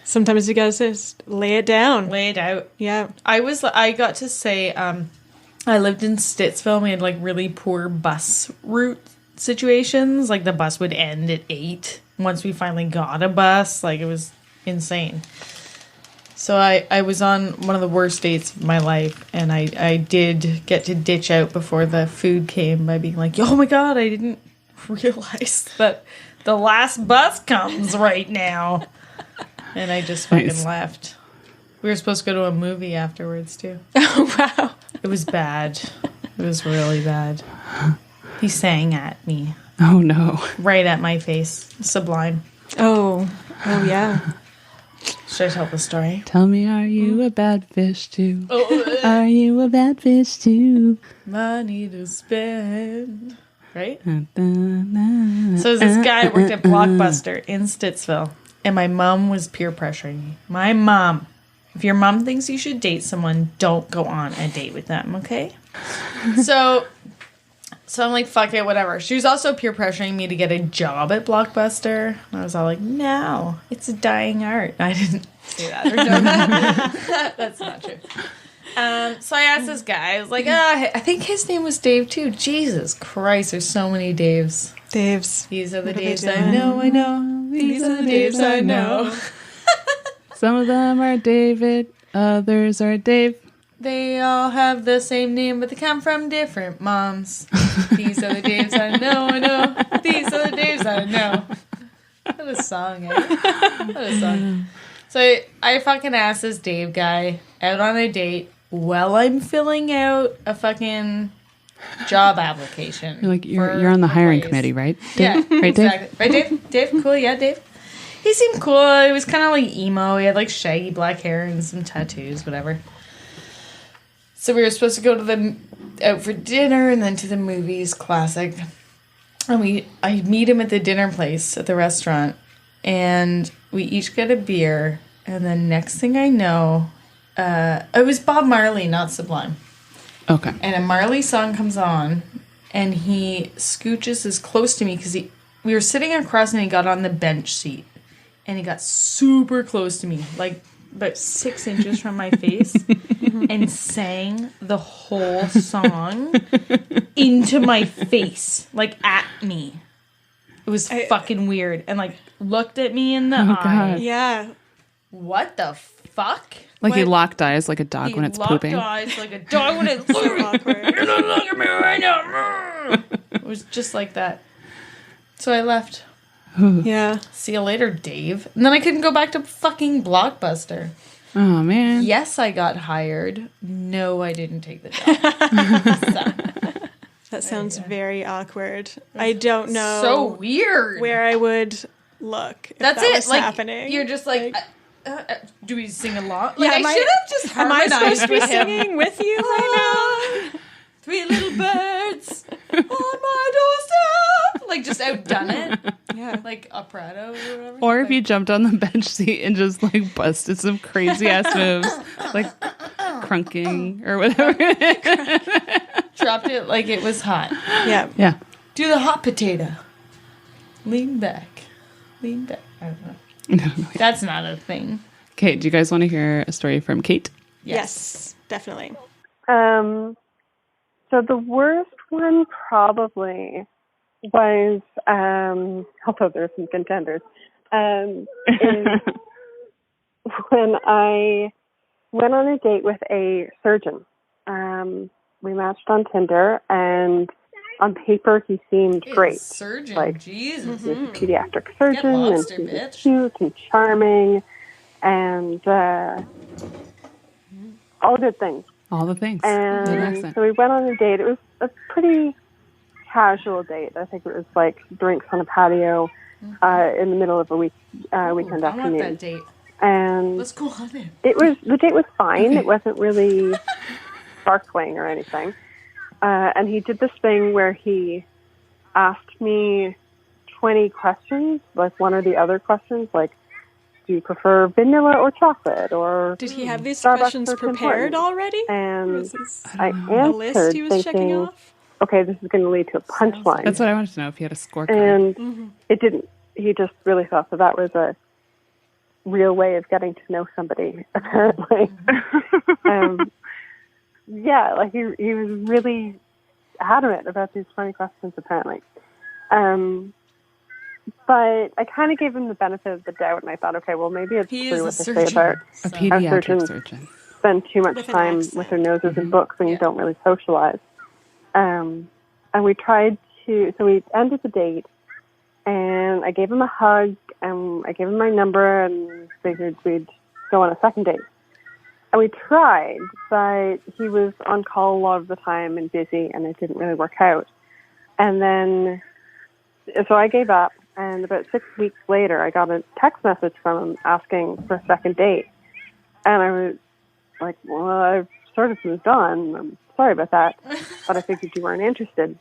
Sometimes you guys just lay it down. Lay it out. Yeah. I got to say, I lived in Stittsville. We had like really poor bus route situations. Like the bus would end at 8 once we finally got a bus. Like it was insane. So I was on one of the worst dates of my life, and I did get to ditch out before the food came by being like, oh my God, I didn't realize that the last bus comes right now. And I just fucking left. We were supposed to go to a movie afterwards, too. Oh, wow. It was bad. It was really bad. He sang at me. Oh, no. Right at my face. Sublime. Oh, yeah. Should I tell the story? Tell me, are you a bad fish too? Are you a bad fish too? Money to spend. Right? So So this guy worked at Blockbuster in Stittsville, and my mom was peer pressuring me. My mom. If your mom thinks you should date someone, don't go on a date with them, okay? So I'm like, fuck it, whatever. She was also peer pressuring me to get a job at Blockbuster. And I was all like, no, it's a dying art. I didn't say that. Or no, that's not true. So I asked this guy. I was like, I think his name was Dave too. Jesus Christ, there's so many Daves. Daves. These are the What are they Daves I doing? know. These are the Daves I know. some of them are David, others are Dave. They all have the same name, but they come from different moms. These are the Daves I know. These are the Daves I know. What a song, eh? What a song. So I fucking asked this Dave guy out on a date while I'm filling out a fucking job application. You're on the hiring place. committee, right? Yeah, Dave? Right, Dave? exactly. Right, Dave? Dave? Cool, yeah, Dave. He seemed cool. He was kind of like emo. He had like shaggy black hair and some tattoos, whatever. So we were supposed to go to out for dinner and then to the movies, classic. And I meet him at the dinner place at the restaurant, and we each get a beer. And then next thing I know, it was Bob Marley, not Sublime. Okay. And a Marley song comes on, and he scooches as close to me because we were sitting across, and he got on the bench seat, and he got super close to me, like about 6 inches from my face, and sang the whole song into my face, like at me. It was fucking weird, and like looked at me in the eye. God. Yeah. What the fuck? Like he locked eyes like a dog He when it's locked pooping. eyes like a dog when it's So awkward. You're not looking at me right now. It was just like that. So I left. Yeah. See you later, Dave. And then I couldn't go back to fucking Blockbuster. Oh, man. Yes, I got hired. No, I didn't take the job. That sounds very awkward. I don't know So weird. where I would look if That's that it. was Like happening. you're just like, do we sing along? Like Yeah, I should have just Am I harmonized supposed to be with him. singing with you right now? 3 little birds on my doorstep. Like just outdone it. Yeah. Like operato or whatever. Or if you jumped on the bench seat and just like busted some crazy ass moves, like crunking or whatever. Dropped it like it was hot. Yeah. Yeah. Do the hot potato. Lean back. Lean back. I don't know. That's not a thing. Okay, do you guys want to hear a story from Kate? Yes, definitely. So the worst one probably was, although there's some contenders, is when I went on a date with a surgeon. We matched on Tinder, and on paper he seemed great. Surgeon, Like, Jesus. He's a pediatric surgeon, and lobster, he was bitch. cute and charming, and all good things. All the things. And so we went on a date. It was a pretty casual date. I think it was like drinks on a patio in the middle of a weekend afternoon. I want that date. And Let's go on it. The date was fine. Okay. It wasn't really sparkling or anything. And he did this thing where he asked me 20 questions, like one or the other questions, like, do you prefer vanilla or chocolate? Or did he have these Starbucks questions prepared already? And I answered list he was thinking, checking off? Okay, this is going to lead to a punchline. That's what I wanted to know, if he had a scorecard. And it didn't. He just really thought that was a real way of getting to know somebody, apparently. Yeah, like he was really adamant about these 20 questions, apparently. But I kind of gave him the benefit of the doubt, and I thought, okay, well, maybe it's true what they say about a pediatric surgeon. Spend too much time with their noses in books and don't really socialize. And we tried to, so we ended the date, and I gave him a hug, and I gave him my number, and figured we'd go on a second date. And we tried, but he was on call a lot of the time and busy, and it didn't really work out. And then, so I gave up, and about 6 weeks later, I got a text message from him asking for a second date. And I was like, well, I've sort of moved on. I'm sorry about that, but I figured you weren't interested.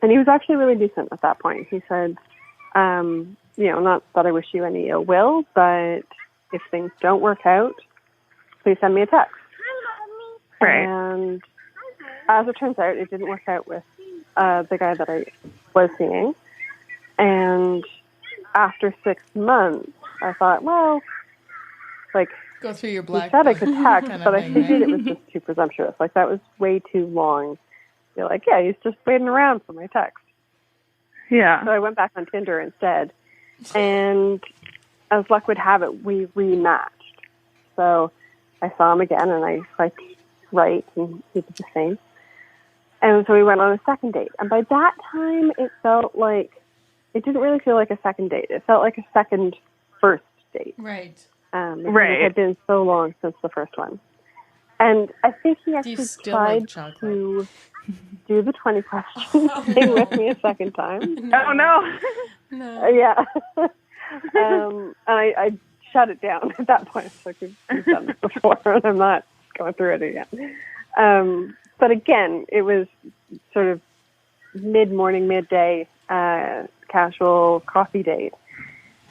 And he was actually really decent at that point. He said, not that I wish you any ill will, but if things don't work out, please send me a text. Right. And as it turns out, it didn't work out with the guy that I was seeing. And after 6 months, I thought, well, like, go through your black. He said I could text, but I figured it was just too presumptuous. Like, that was way too long. You're like, yeah, he's just waiting around for my text. Yeah. So I went back on Tinder instead, and as luck would have it, we rematched. So I saw him again, and I swiped right, and he did the same. And so we went on a second date. And by that time, it didn't really feel like a second date. It felt like a second first date. Right. It had been so long since the first one. And I think he actually tried to do the 20 question thing with me a second time. Oh, no. No. Yeah. And I shut it down at that point. So we've done this before, and I'm not going through it again. But again, it was sort of mid-morning, midday, casual coffee date.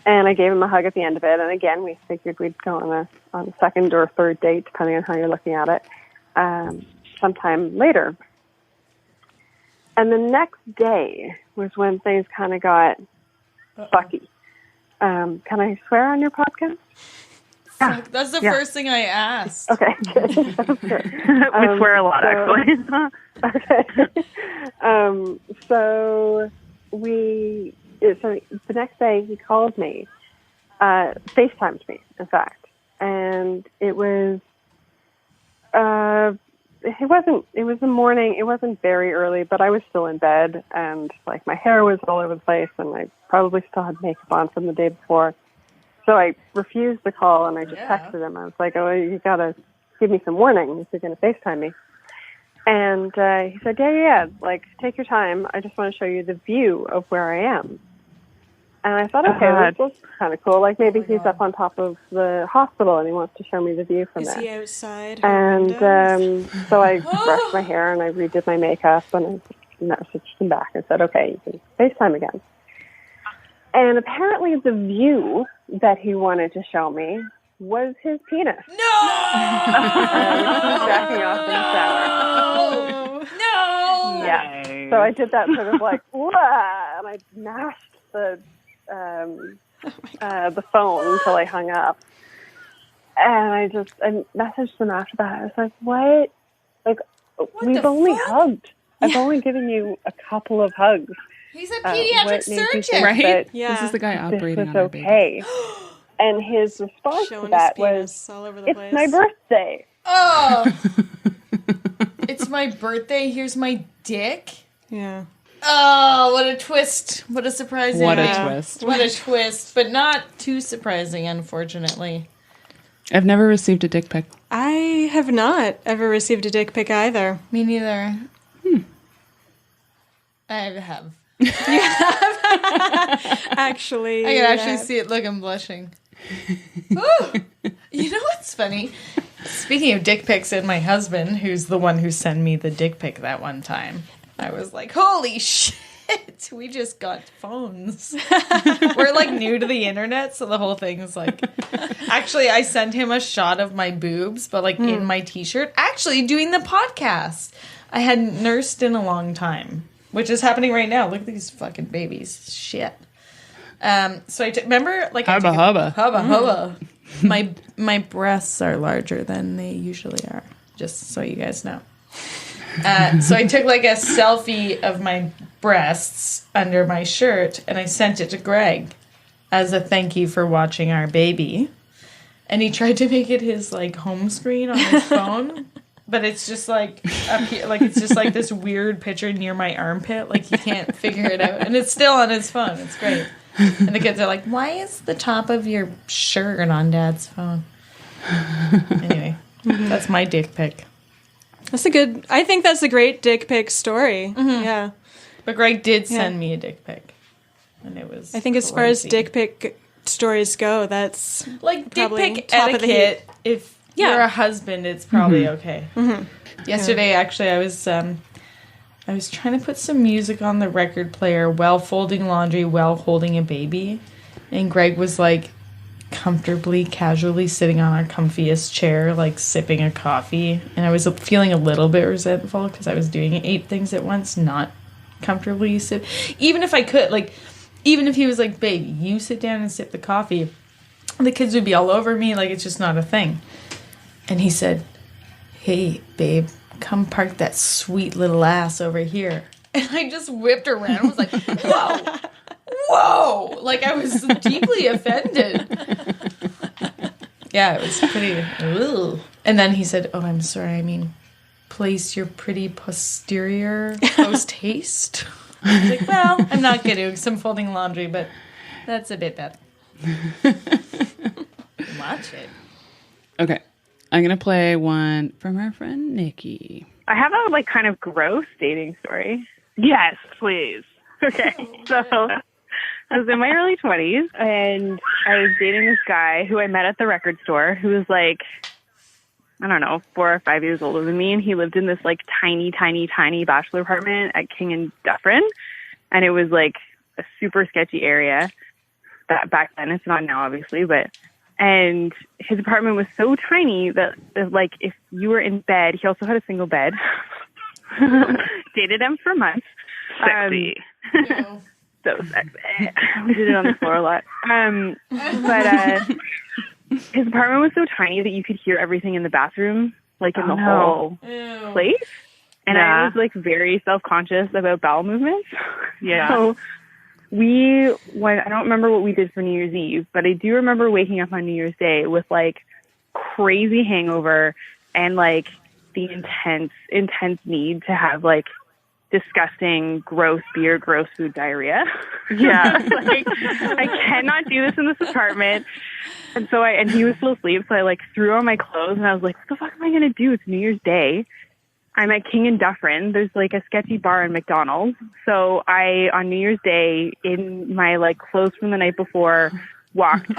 And I gave him a hug at the end of it. And again, we figured we'd go on a second or third date, depending on how you're looking at it, sometime later. And the next day was when things kind of got fucky. Can I swear on your podcast? Yeah. That's the first thing I asked. Okay, good. We swear a lot, actually. Okay. So the next day he called me, FaceTimed me, in fact, and it was the morning. It wasn't very early, but I was still in bed, and like my hair was all over the place, and I probably still had makeup on from the day before. So I refused the call, and I just texted him. I was like, oh, you got to give me some warning if you're going to FaceTime me. And he said, yeah, like, take your time. I just want to show you the view of where I am. And I thought, okay, this looks kind of cool. Like, maybe he's up on top of the hospital, and he wants to show me the view from there. Is he outside? And so I brushed my hair, and I redid my makeup, and I messaged him back and said, okay, you can FaceTime again. And apparently the view that he wanted to show me was his penis. No! Jacking off in the shower. No! Yeah. So I did that sort of like, wah, and I mashed the phone until I hung up. And I messaged him after that. I was like, what? Like, we've only hugged. Yeah. I've only given you a couple of hugs. He's a pediatric surgeon, right? Yeah. This is the guy operating on our baby. And his response to that was, it's my birthday. Oh. It's my birthday. Here's my dick. Yeah. Oh, what a twist. What a surprising. What a twist. What a twist. But not too surprising, unfortunately. I've never received a dick pic. I have not ever received a dick pic either. Me neither. I have. Actually, I can actually see it. Look, I'm blushing. Ooh. You know what's funny? Speaking of dick pics and my husband, who's the one who sent me the dick pic that one time, I was like, holy shit, we just got phones. We're like new to the internet, so the whole thing is like... Actually, I sent him a shot of my boobs, but like in my t-shirt. Actually, doing the podcast. I hadn't nursed in a long time, which is happening right now. Look at these fucking babies. Shit. So I remember, like, hubba. My breasts are larger than they usually are, just so you guys know. So I took like a selfie of my breasts under my shirt, and I sent it to Greg as a thank you for watching our baby. And he tried to make it his like home screen on his phone, but it's just like up here, like it's just like this weird picture near my armpit. Like he can't figure it out, and it's still on his phone. It's great. And the kids are like, why is the top of your shirt on Dad's phone? Anyway, that's my dick pic. I think that's a great dick pic story. Mm-hmm. Yeah. But Greg did send me a dick pic. And it was I think as far as dick pic stories go, that's like dick pic top of the etiquette. heap. If you're a husband, it's probably okay. Mm-hmm. Yesterday, actually, I was trying to put some music on the record player while folding laundry, while holding a baby. And Greg was like comfortably, casually sitting on our comfiest chair, like sipping a coffee. And I was feeling a little bit resentful because I was doing 8 things at once, not comfortably sip. Even if I could, like, even if he was like, baby, you sit down and sip the coffee, the kids would be all over me. Like, it's just not a thing. And he said, hey, babe, come park that sweet little ass over here. And I just whipped around and was like, whoa. Like, I was deeply offended. Yeah, it was pretty, ugh. And then he said, oh, I'm sorry, I mean, place your pretty posterior post-haste. I was like, well, I'm not going to, because I'm folding laundry, but that's a bit better. Watch it. Okay. I'm going to play one from our friend Nikki. I have a like kind of gross dating story. Yes, please. Okay. So I was in my early 20s and I was dating this guy who I met at the record store who was like, I don't know, 4 or 5 years older than me. And he lived in this like tiny bachelor apartment at King and Dufferin. And it was like a super sketchy area that back then. It's not now, obviously, but... And his apartment was so tiny that, like, if you were in bed, he also had a single bed. Dated him for months. Sexy. So sexy. We did it on the floor a lot. But his apartment was so tiny that you could hear everything in the bathroom, like in the whole place. And I was, like, very self-conscious about bowel movements. Yeah. So I don't remember what we did for New Year's Eve, but I do remember waking up on New Year's Day with like crazy hangover and like the intense need to have like disgusting, gross beer, gross food diarrhea. Yeah. Like I cannot do this in this apartment. And so and he was still asleep, so I like threw on my clothes and I was like, what the fuck am I gonna do? It's New Year's Day. I'm at King and Dufferin. There's like a sketchy bar in McDonald's. So I, on New Year's Day, in my like clothes from the night before, walked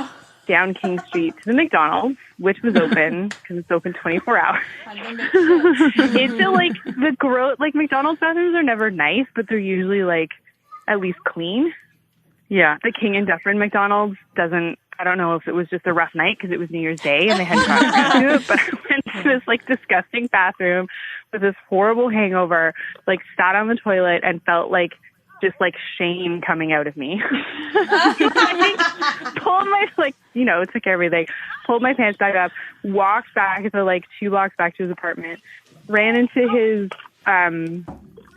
down King Street to the McDonald's, which was open because it's open 24 hours. It's still like like McDonald's bathrooms are never nice, but they're usually like at least clean. Yeah. The King and Dufferin McDonald's doesn't. I don't know if it was just a rough night because it was New Year's Day and they hadn't gotten around to it, but I went to this like disgusting bathroom with this horrible hangover, like sat on the toilet and felt like just like shame coming out of me. Pulled my took everything, pulled my pants back up, walked back the like 2 blocks back to his apartment, ran into his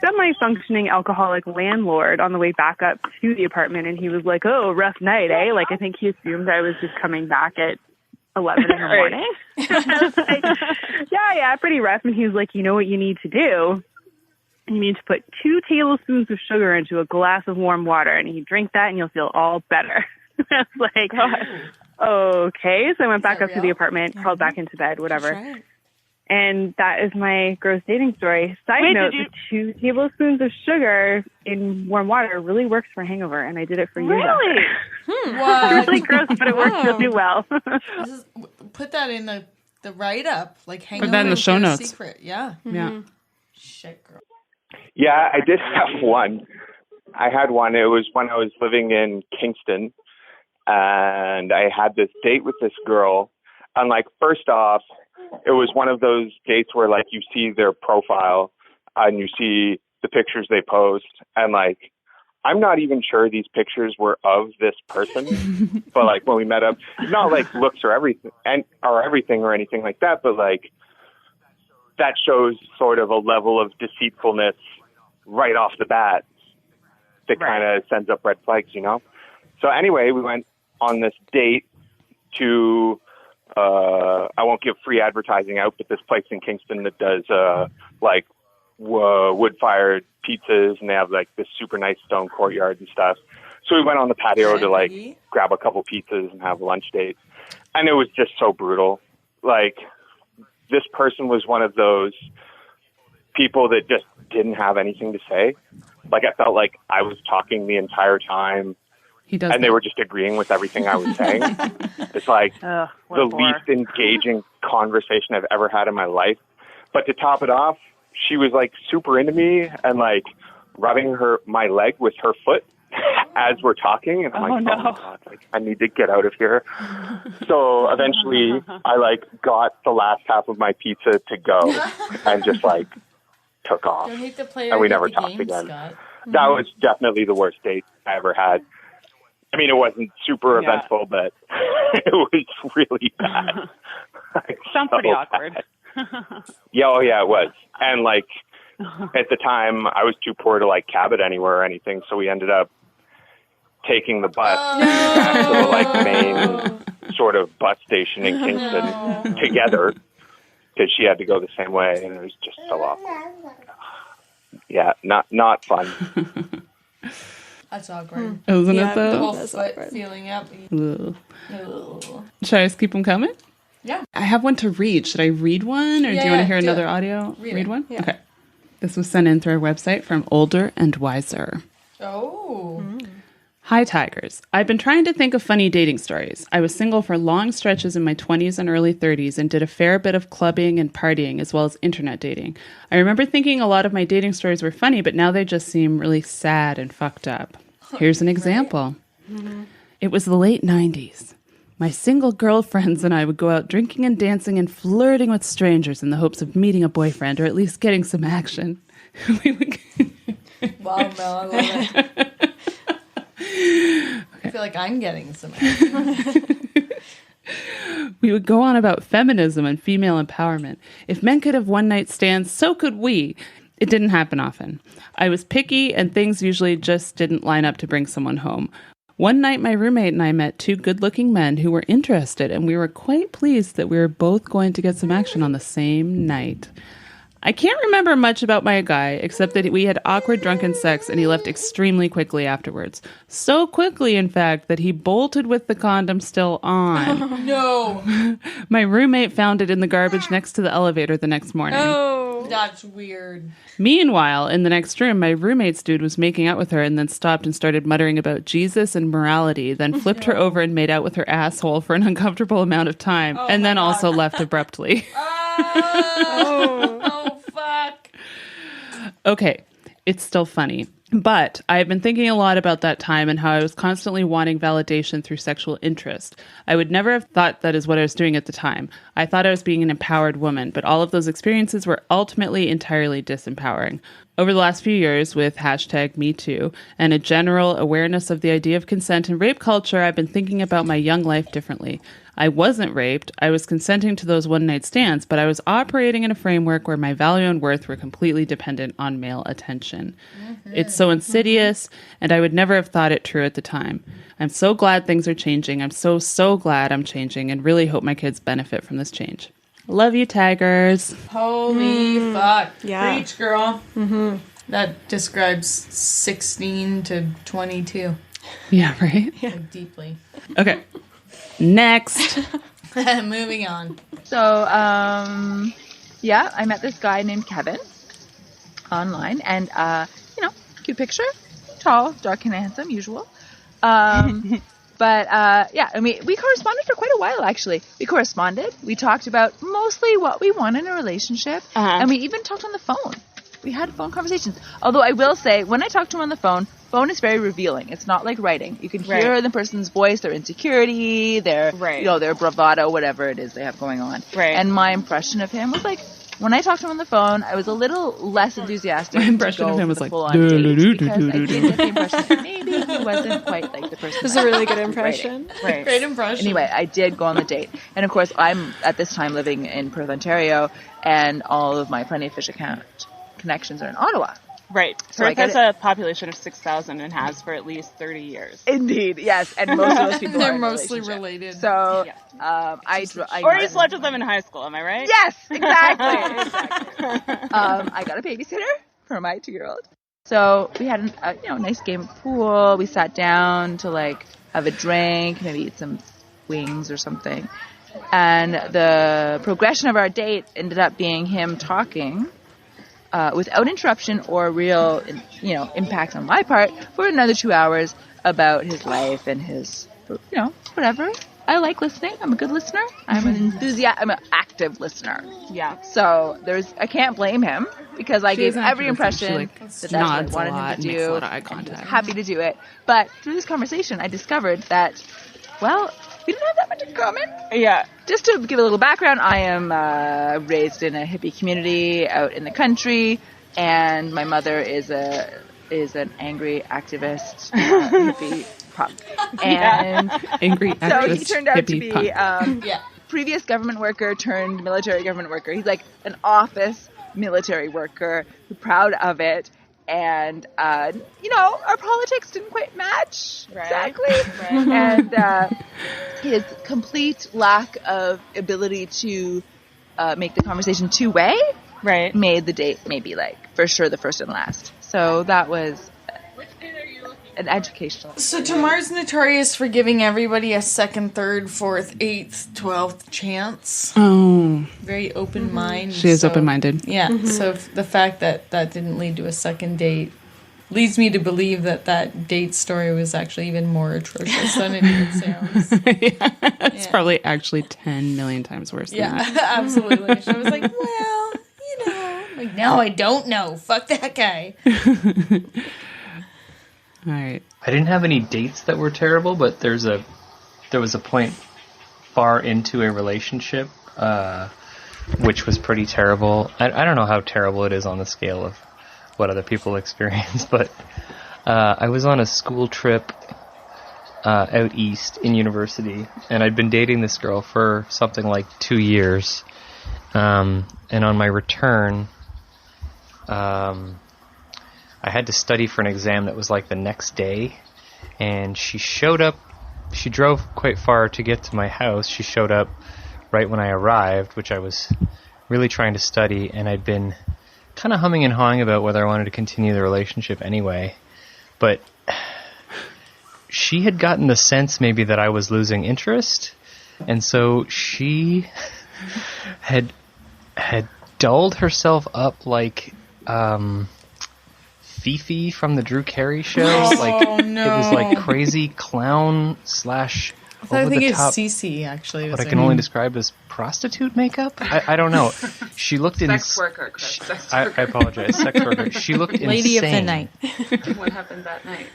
semi-functioning alcoholic landlord on the way back up to the apartment, and he was like, oh, rough night, eh? Like, I think he assumed I was just coming back at 11 in the morning. I was like, yeah, pretty rough. And he was like, you know what you need to do? You need to put 2 tablespoons of sugar into a glass of warm water, and you drink that and you'll feel all better. I was like, okay. So I went back that up to the real? apartment, crawled back into bed, whatever. That's right. And that is my gross dating story. Side Wait, note, did the 2 tablespoons of sugar in warm water really works for a hangover, and I did it for years Really? after. Wow. It's really gross, but it works really well. Put that in the write-up. Like, hang Put that in the show notes. Secret. Yeah. Yeah. Shit, girl. Yeah, I did have one. I had one. It was when I was living in Kingston, and I had this date with this girl. And like, first off, it was one of those dates where like you see their profile and you see the pictures they post, and like, I'm not even sure these pictures were of this person, but like when we met up, not like looks or everything or anything like that, but like that shows sort of a level of deceitfulness right off the bat that kind of sends up red flags, you know? So anyway, we went on this date to, I won't give free advertising out, but this place in Kingston that does like wood-fired pizzas, and they have like this super nice stone courtyard and stuff. So we went on the patio to like grab a couple pizzas and have a lunch date. And it was just so brutal. Like, this person was one of those people that just didn't have anything to say. Like, I felt like I was talking the entire time, and they were just agreeing with everything I was saying. It's like the least engaging conversation I've ever had in my life. But to top it off, she was like super into me and like rubbing my leg with her foot as we're talking. And I'm like, oh my God, like, I need to get out of here. So eventually I like got the last half of my pizza to go and just like took off. Don't hate the player, and we hate never the talked game, again. Scott. That was definitely the worst date I ever had. I mean, it wasn't super eventful, but it was really bad. Like, Sounds pretty awkward. Yeah, it was. And like at the time, I was too poor to like cab it anywhere or anything, so we ended up taking the bus back to the like main sort of bus station in Kingston together, because she had to go the same way, and it was just so awful. Yeah, not fun. That's awkward. Isn't it The though? whole foot feeling up. Ugh. Ugh. Should I just keep them coming? Yeah. I have one to read. Should I read one, or do you want to hear another audio? Read one? Yeah. Okay. This was sent in through our website from Older and Wiser. Oh. Hi, Tigers. I've been trying to think of funny dating stories. I was single for long stretches in my 20s and early 30s and did a fair bit of clubbing and partying as well as internet dating. I remember thinking a lot of my dating stories were funny, but now they just seem really sad and fucked up. Here's an example. It was the late 90s. My single girlfriends and I would go out drinking and dancing and flirting with strangers in the hopes of meeting a boyfriend or at least getting some action. Wow, Mel, I love it. I feel like I'm getting some action. We would go on about feminism and female empowerment. If men could have one-night stands, so could we. It didn't happen often. I was picky, and things usually just didn't line up to bring someone home. One night, my roommate and I met two good-looking men who were interested, and we were quite pleased that we were both going to get some action on the same night. I can't remember much about my guy, except that we had awkward drunken sex and he left extremely quickly afterwards. So quickly, in fact, that he bolted with the condom still on. No. My roommate found it in the garbage next to the elevator the next morning. Oh, that's weird. Meanwhile, in the next room, my roommate's dude was making out with her and then stopped and started muttering about Jesus and morality, then flipped her over and made out with her asshole for an uncomfortable amount of time, and then also left abruptly. Oh, fuck. Okay, it's still funny. But I've been thinking a lot about that time and how I was constantly wanting validation through sexual interest. I would never have thought that is what I was doing at the time. I thought I was being an empowered woman, but all of those experiences were ultimately entirely disempowering. Over the last few years, with #MeToo and a general awareness of the idea of consent and rape culture, I've been thinking about my young life differently. I wasn't raped. I was consenting to those one-night stands, but I was operating in a framework where my value and worth were completely dependent on male attention. It's so insidious, and I would never have thought it true at the time. I'm so glad things are changing. I'm so glad I'm changing and really hope my kids benefit from this change. Love you, Tigers. Holy fuck. Yeah. Preach, girl. Mm-hmm. That describes 16 to 22. Yeah, right? Like, deeply. Okay. Next. Moving on. So, yeah, I met this guy named Kevin online, and cute picture, tall, dark, and handsome, usual. But and we corresponded for quite a while, actually. We corresponded. We talked about mostly what we want in a relationship, and we even talked on the phone. We had phone conversations. Although I will say, when I talk to him on the phone is very revealing. It's not like writing. You can hear the person's voice, their insecurity, their their bravado, whatever it is they have going on. Right. And my impression of him was like, when I talked to him on the phone, I was a little less enthusiastic. My impression of him was like, because I did get the impression that maybe he wasn't quite like the person. This is a really good impression. Right. Great impression. Anyway, I did go on the date. And of course, I'm at this time living in Perth, Ontario, and all of my Plenty of Fish account connections are in Ottawa. Right. So Perth has a population of 6,000 and has for at least 30 years. Indeed, yes. And most of those people They're are in mostly relationship. related. So, Yeah. I Or you slept with them in high school, am I right? Yes, exactly. I got a babysitter for my 2-year-old. So we had a nice game of pool. We sat down to like have a drink, maybe eat some wings or something. And the progression of our date ended up being him talking without interruption or real, impact on my part for another 2 hours about his life and his, whatever. I like listening. I'm a good listener. I'm I'm an active listener. Yeah. So I can't blame him because I gave every impression that that's what I nods wanted a lot, him to makes do. a lot of eye contact. Happy to do it. But through this conversation, I discovered that, well, we don't have that much in common. Yeah. Just to give a little background, I am raised in a hippie community out in the country, and my mother is an angry activist hippie punk. And angry activist. So he turned out to be punk. previous government worker turned military government worker. He's like an office military worker, proud of it. And, our politics didn't quite match exactly. Right. And his complete lack of ability to make the conversation two-way made the date maybe for sure the first and last. So that was an educational. So Tamar's notorious for giving everybody a second, third, fourth, 8th, 12th chance. Oh. Very open mind. She is open-minded. Yeah. So the fact that didn't lead to a second date leads me to believe that date story was actually even more atrocious than it even sounds. It's probably actually 10 million times worse than that. Absolutely. She was like, well, no, I don't know. Fuck that guy. All right. I didn't have any dates that were terrible, but there was a point far into a relationship which was pretty terrible. I don't know how terrible it is on the scale of what other people experience, but I was on a school trip out east in university, and I'd been dating this girl for something like 2 years. And on my return, I had to study for an exam that was like the next day, and she showed up. She drove quite far to get to my house. She showed up right when I arrived, which I was really trying to study, and I'd been kind of humming and hawing about whether I wanted to continue the relationship anyway. But she had gotten the sense maybe that I was losing interest, and so she had dolled herself up like Fifi from the Drew Carey show. It was like crazy clown / I think it's Cece, actually. What I can only describe as prostitute makeup? I don't know. She looked Sex worker, Chris. Sex worker. I apologize. Sex worker. She looked Lady insane. of the night. What happened that night?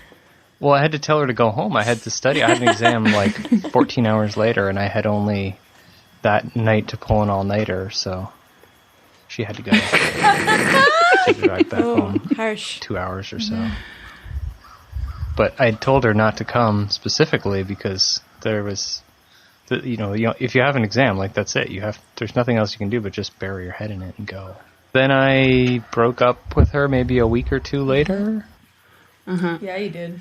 Well, I had to tell her to go home. I had to study. I had an exam 14 hours later, and I had only that night to pull an all-nighter, so she had to go. Take the drive back home. Harsh. 2 hours or so. But I told her not to come specifically because there was, if you have an exam, that's it. There's nothing else you can do but just bury your head in it and go. Then I broke up with her maybe a week or two later. Uh-huh. Yeah, you did.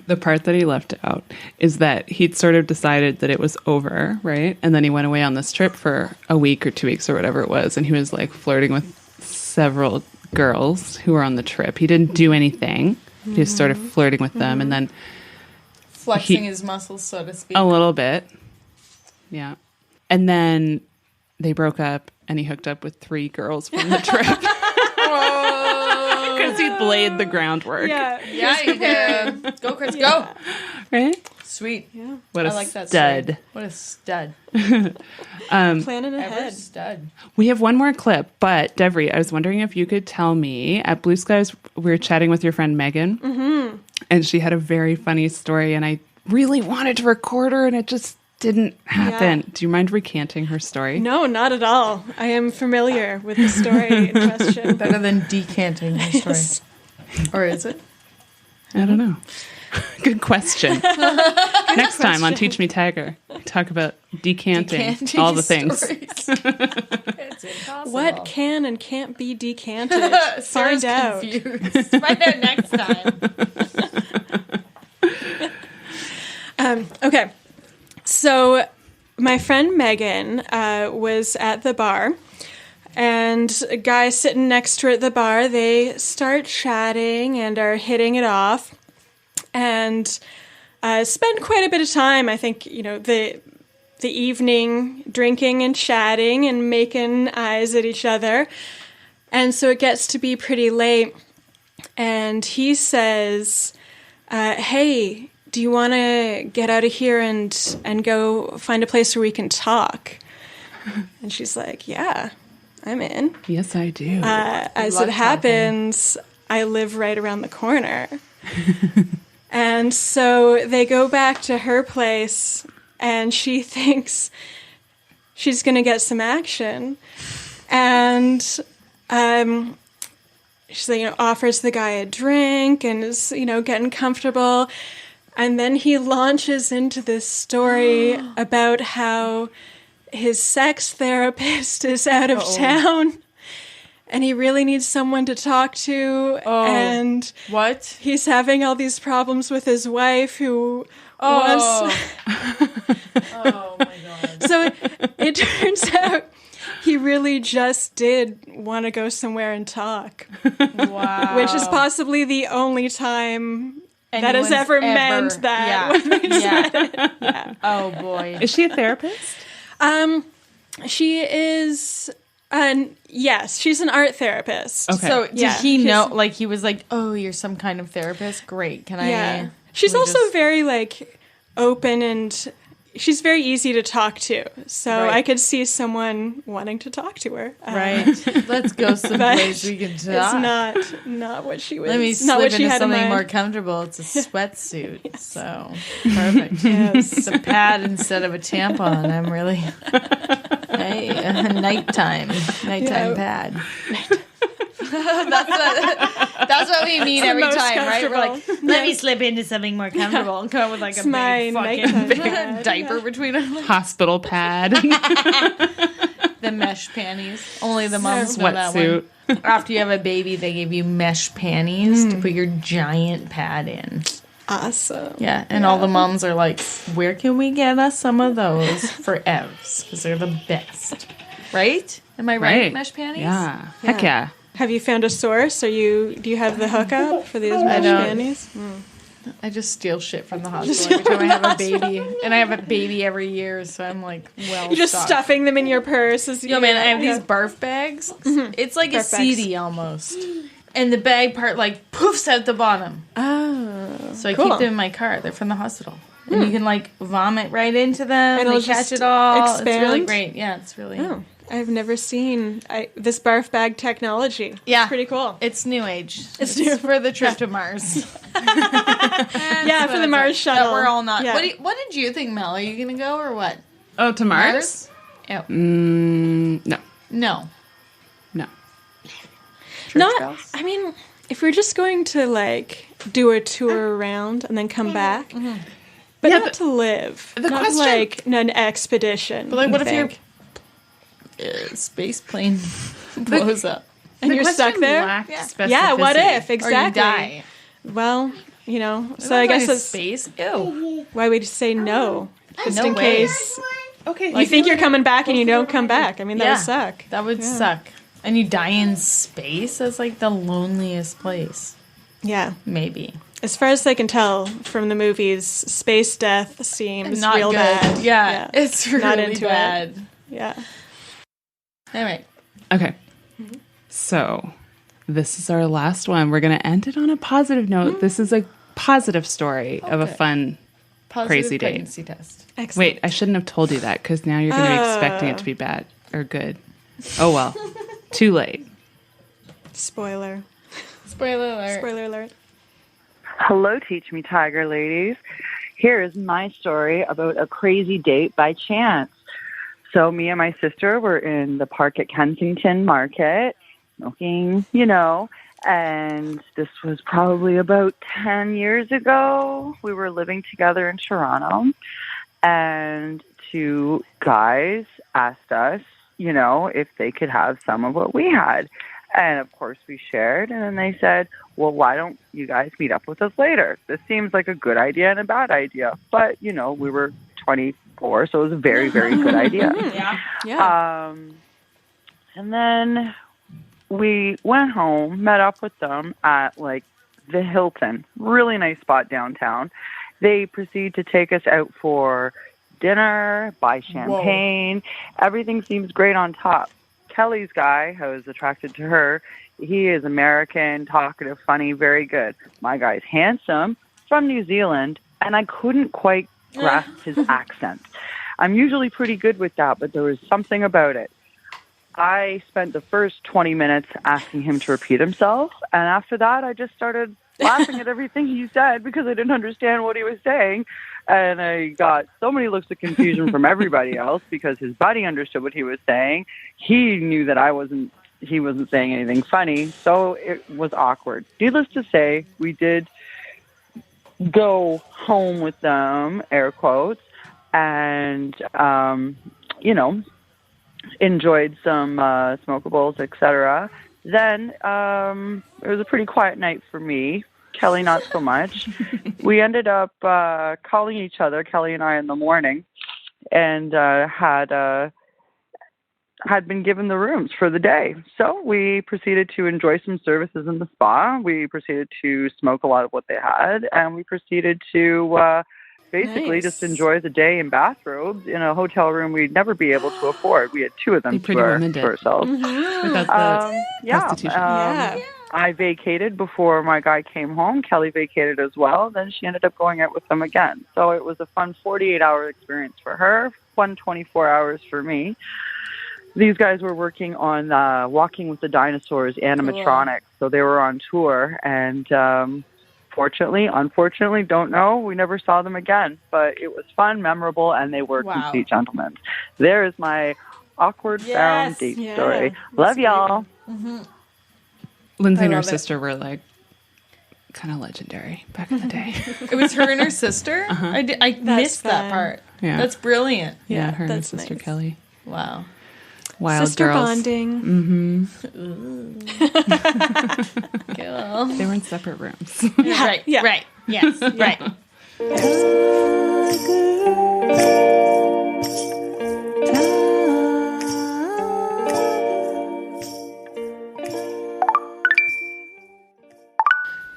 The part that he left out is that he'd sort of decided that it was over, right? And then he went away on this trip for a week or 2 weeks or whatever it was, and he was flirting with several girls who were on the trip. He didn't do anything. He was sort of flirting with them, and then Flexing his muscles, so to speak. A little bit. Yeah. And then they broke up and he hooked up with 3 girls from the trip. Because he laid the groundwork. Yeah. Yeah, you did. Go, Chris, go. Right? Sweet. Yeah. What a I like that stud. story. What a stud. Planning Ever ahead. stud. We have one more clip, but Deveri, I was wondering if you could tell me, at Blue Skies, we were chatting with your friend Megan, and she had a very funny story, and I really wanted to record her, and it just didn't happen. Yeah. Do you mind recanting her story? No, not at all. I am familiar with the story in question. Better than decanting the story. Or is it? I don't know. Good question. Next time on Teach Me Tiger, talk about decanting all the things. It's impossible. What can and can't be decanted? Sarah's Find out. confused. Find out next time. Okay. So my friend Megan was at the bar, and a guy sitting next to her at the bar, they start chatting and are hitting it off, and spend quite a bit of time, I think, the evening drinking and chatting and making eyes at each other. And so it gets to be pretty late, and he says, hey, do you want to get out of here and go find a place where we can talk? And she's like, yeah, I'm in. Yes, I do. As it happens, I live right around the corner. And so they go back to her place, and she thinks she's going to get some action. And she offers the guy a drink and is, getting comfortable. And then he launches into this story about how his sex therapist is out of town. And he really needs someone to talk to. And what? He's having all these problems with his wife who wants... Oh, my God. So it turns out he really just did want to go somewhere and talk. Wow. Which is possibly the only time that has Anyone's ever meant that. Yeah. When they said it. Yeah. Oh, boy. Is she a therapist? She is... yes, she's an art therapist. Okay. So did he know, like, he was like, oh, you're some kind of therapist? Great. Can I... She's we also just- very, open, and she's very easy to talk to. So Right. I could see someone wanting to talk to her. Right. Let's go someplace we can talk. It's not what she was. Let me not slip what she into had in something mind. more comfortable. It's a sweatsuit. So, perfect. Yes. It's a pad instead of a tampon. I'm really... Hey, nighttime pad. That's what we mean every most time, right? We're like, comfortable. let me slip into something more comfortable and come with like a my big nighttime fucking pad, diaper between our legs. Hospital pad. The mesh panties. Only the moms know that Sweatsuit. one. After you have a baby, they give you mesh panties to put your giant pad in. Awesome. Yeah, and all the moms are like, where can we get us some of those for Evs? Because they're the best. Right? Am I right? Mesh panties? Yeah. Heck yeah. Have you found a source? Do you have the hookup for these mesh don't. panties? I just steal shit from the hospital every time I have a baby. And I have a baby every year, so I'm like, well, You're just stuffing them in your purse. Yo, man, I have these barf bags. It's like Barf a CD almost. And the bag part, like, poofs out the bottom. Oh. So I cool. keep them in my car. They're from the hospital. And you can, like, vomit right into them. And They it'll catch just it all. expand? It's really great. Yeah, it's really... Oh, I've never seen this barf bag technology. Yeah. It's pretty cool. It's new age. It's new. for the trip to Mars. Yeah, for the Mars shuttle. That we're all not. Yeah. What did you think, Mel? Are you going to go or what? Oh, to Mars? Yeah. No. No. No. Not. I mean, if we're just going to do a tour around and then come back, but not to live. The not question- like an expedition. But like, what if your your space plane blows up? and you're stuck there? Yeah. What if? Or Exactly. you die? Well, so I'm I not guess going to that's space. Ew. why we say no, just No in way. case Okay. you think you're coming back and you don't come back. I mean, that Yeah. would suck. That would suck. And you die in space? That's like the loneliest place. Yeah. Maybe. As far as I can tell from the movies, space death seems Not real good. bad. Yeah, it's really Not into bad. it. Yeah. All right. Okay. So this is our last one. We're going to end it on a positive note. This is a positive story of a fun, crazy date. Pregnancy test. Excellent. Wait, I shouldn't have told you that because now you're going to be expecting it to be bad or good. Oh, well. Too late. Spoiler. Spoiler alert. Spoiler alert. Hello, Teach Me Tiger ladies. Here is my story about a crazy date by chance. So me and my sister were in the park at Kensington Market, smoking, and this was probably about 10 years ago. We were living together in Toronto, and two guys asked us, if they could have some of what we had. And of course we shared, and then they said, well, why don't you guys meet up with us later? This seems like a good idea and a bad idea. But, we were 24, so it was a very, very good idea. Yeah. And then we went home, met up with them at, the Hilton. Really nice spot downtown. They proceed to take us out for dinner, buy champagne. Whoa. Everything seems great on top. Kelly's guy, I was attracted to her. He is American, talkative, funny, very good. My guy's handsome, from New Zealand, and I couldn't quite grasp his accent. I'm usually pretty good with that, but there was something about it. I spent the first 20 minutes asking him to repeat himself, and after that, I just started laughing at everything he said because I didn't understand what he was saying. And I got so many looks of confusion from everybody else because his buddy understood what he was saying. He knew that he wasn't saying anything funny, so it was awkward. Needless to say, we did go home with them, air quotes, and, enjoyed some smokables, etc. Then it was a pretty quiet night for me. Kelly, not so much. We ended up calling each other, Kelly and I, in the morning, and had been given the rooms for the day. So we proceeded to enjoy some services in the spa. We proceeded to smoke a lot of what they had, and we proceeded to basically just enjoy the day in bathrobes in a hotel room we'd never be able to afford. We had two of them to ourselves. Without the prostitution. I vacated before my guy came home. Kelly vacated as well. Then she ended up going out with them again. So it was a fun 48-hour experience for her, fun 24 hours for me. These guys were working on Walking with the Dinosaurs animatronics. So they were on tour. And unfortunately, don't know. We never saw them again. But it was fun, memorable, and they were complete gentlemen. There is my awkward found date story. Love y'all. Mm-hmm. Lindsay and her sister were kind of legendary back in the day. It was her and her sister? I missed that part. Yeah. That's brilliant. Yeah, her and her sister Kelly. Wow. Wild sister girls. bonding. Cool. They were in separate rooms. Right. Yes. Right.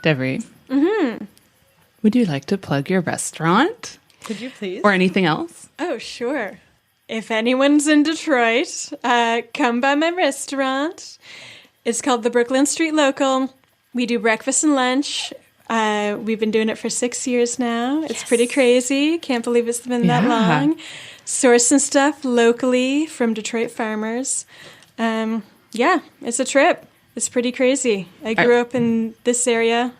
Deveri, would you like to plug your restaurant? Could you please? Or anything else? Oh, sure. If anyone's in Detroit, come by my restaurant. It's called the Brooklyn Street Local. We do breakfast and lunch. We've been doing it for 6 years now. It's pretty crazy. Can't believe it's been that long. Sourcing stuff locally from Detroit farmers. It's a trip. It's pretty crazy. I grew up in this area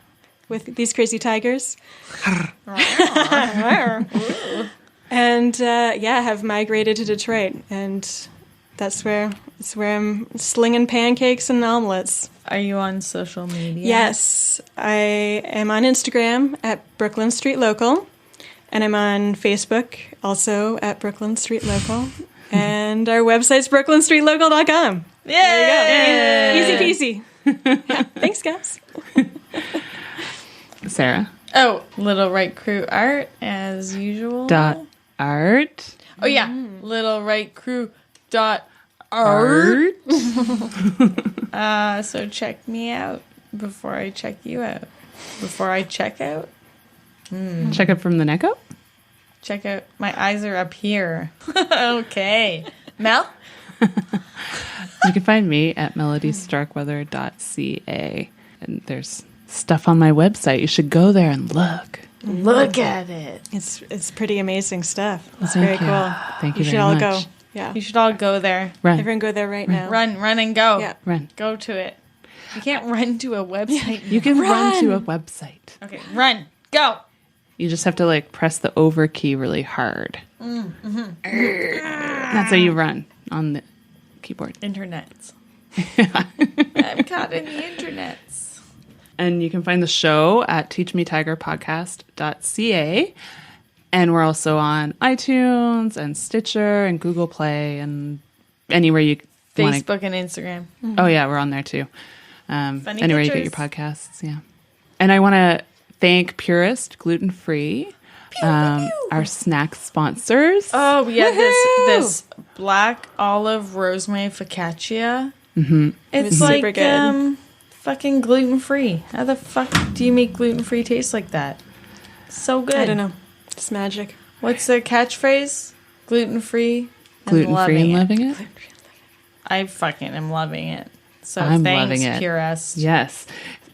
with these crazy tigers. And have migrated to Detroit, and that's where I'm slinging pancakes and omelets. Are you on social media? Yes, I am on Instagram at Brooklyn Street Local, and I'm on Facebook also at Brooklyn Street Local, and our website's brooklynstreetlocal.com. There you go. Easy peasy. Thanks, guys. Sarah? Oh, Little Right Crew Art, as usual. .art. Oh, yeah. Little Right Crew .art. So check me out before I check you out. Before I check out? Check up from the neck up? Check out. My eyes are up here. Okay. Mel? You can find me at melodiestarkweather.ca. And there's stuff on my website. You should go there and look. Look at it. It's pretty amazing stuff. It's Thank very you. cool. Thank you should very all much. go. Yeah. You should all go there. Run. Everyone go there right now. Run and go. Yeah. Run. Go to it. You can't run to a website. You can run to a website. Okay, run. Go. You just have to like press the over key really hard. That's how you run on the keyboard. Internets. I'm caught in the internets. And you can find the show at teachmetigerpodcast.ca. And we're also on iTunes and Stitcher and Google Play and anywhere you want to. Facebook and Instagram. Oh, yeah, we're on there too. Funny Anywhere you get pictures. your podcasts, yeah. And I want to thank Purist Gluten Free, our snack sponsors. Oh, we had this black olive rosemary focaccia. Mm-hmm. It's super like good. fucking gluten free. How the fuck do you make gluten free taste like that? So good. I don't know. It's magic. What's the catchphrase? Gluten free. Gluten free and loving it. I fucking am loving it. So I'm thanks, loving it. Purist. Yes.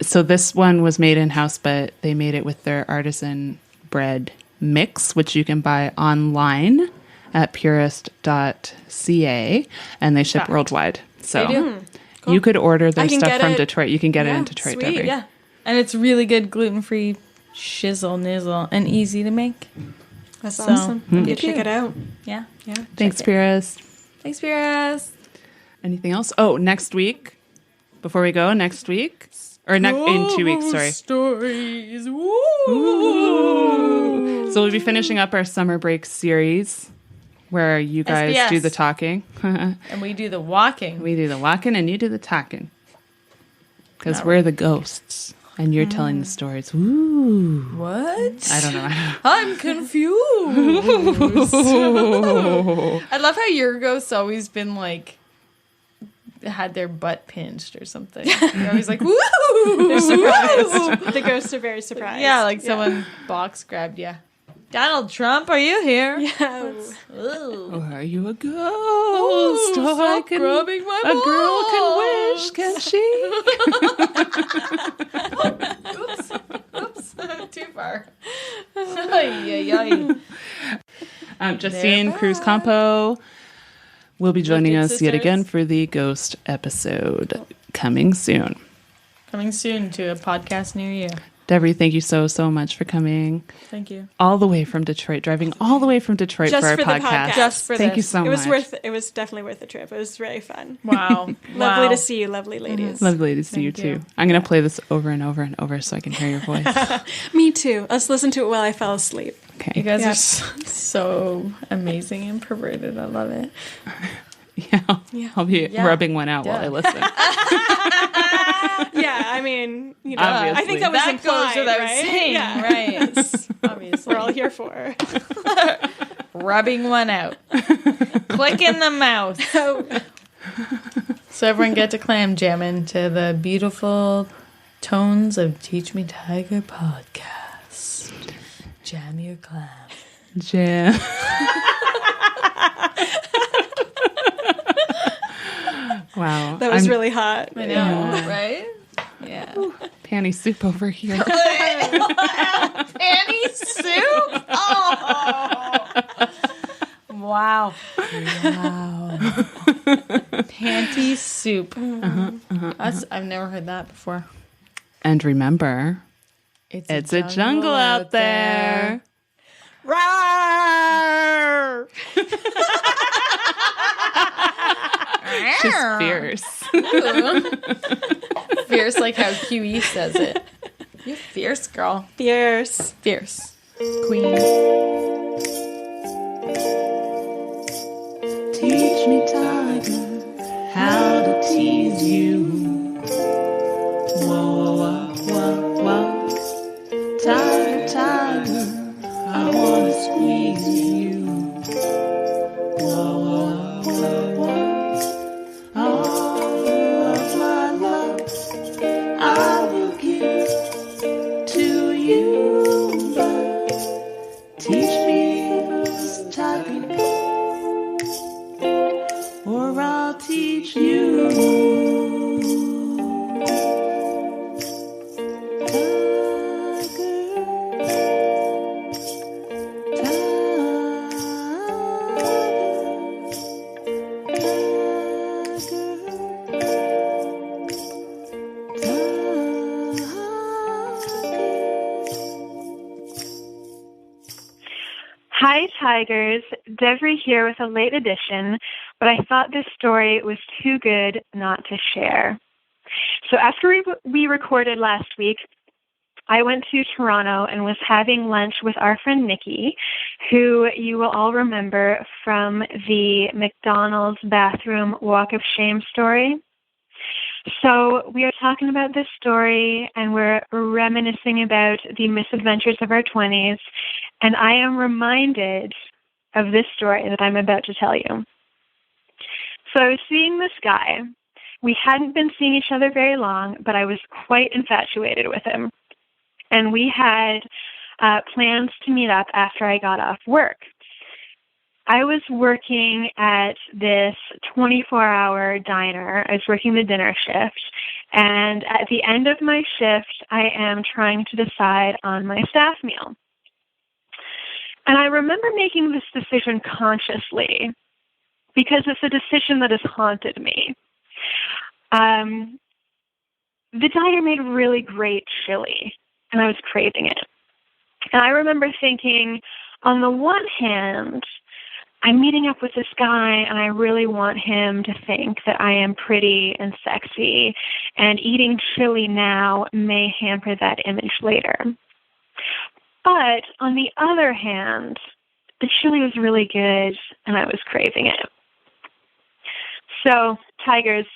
So this one was made in-house, but they made it with their artisan bread mix, which you can buy online at purist.ca, and they ship worldwide. So They do. you could order their I can stuff get from it. Detroit. You can get it in Yeah, Detroit, sweet, Deveri. yeah. And it's really good gluten free shizzle nizzle and easy to make. That's So, awesome. you Go check too. it out. Yeah. Yeah. Thanks, Check it. Purist. Thanks, Purist. Anything else? Oh, next week. Before we go, next week. Or in 2 weeks, sorry. Stories. Ooh. So we'll be finishing up our summer break series where you guys SBS. do the talking. And we do the walking. We do the walking and you do the talking. Because we're the ghosts and you're telling the stories. Ooh. What? I don't know. I'm confused. I love how your ghost's always been like, had their butt pinched or something. They're always like, woo! They're surprised. The ghosts are very surprised. Yeah, like someone box grabbed you. Donald Trump, are you here? Yeah. Ooh. Or are you a ghost? Ooh, stop grabbing my a girl can wish, can she? Oops. Too far. Ay, ay, ay. Justine Cruz Campo will be joining Wicked us yet sisters. again for the ghost episode coming soon. Coming soon to a podcast near you. Deveri, thank you so much for coming. Thank you. All the way from Detroit, driving all the way from Detroit Just for our for the podcast. podcast. Just for Thank you this. so It was much. it was definitely worth the trip. It was really fun. Wow. Lovely Wow. to see you, lovely ladies. Lovely to see you Thank too. you. I'm going to play this over and over and over so I can hear your voice. Me too. Let's listen to it while I fell asleep. Okay. You guys Yeah. are so amazing and perverted. I love it. Yeah, I'll be rubbing one out while I listen. Yeah, I mean, you know, Obviously. I think that was That implied, goes without right? saying, Yeah. right? Obviously. We're all here for. Rubbing one out. Click in the mouth. So everyone get to clam jamming to the beautiful tones of Teach Me Tiger podcast. Jam your clam. Jam. Wow. That was I'm- really hot. I know, right? Yeah. Panty soup over here. Panty soup? Oh. Wow. Wow. Panty soup. I've never heard that before. And remember, it's a jungle out there. Rawr! She's fierce. Fierce like how QE says it. You're fierce, girl. Fierce. Fierce. Queen. Teach me, tiger, how to tease you. Whoa, whoa, whoa, whoa. Tiger, tiger, I wanna squeeze you. Whoa, whoa, whoa, whoa. All of my love I will give Tigers. Deveri here with a late edition, but I thought this story was too good not to share. So after we recorded last week, I went to Toronto and was having lunch with our friend Nikki, who you will all remember from the McDonald's bathroom walk of shame story. So we are talking about this story, and we're reminiscing about the misadventures of our 20s, and I am reminded of this story that I'm about to tell you. So I was seeing this guy. We hadn't been seeing each other very long, but I was quite infatuated with him. And we had plans to meet up after I got off work. I was working at this 24-hour diner. I was working the dinner shift. And at the end of my shift, I am trying to decide on my staff meal. And I remember making this decision consciously because it's a decision that has haunted me. The diner made really great chili, and I was craving it. And I remember thinking, on the one hand, I'm meeting up with this guy, and I really want him to think that I am pretty and sexy, and eating chili now may hamper that image later. But on the other hand, the chili was really good, and I was craving it. So, Tigers,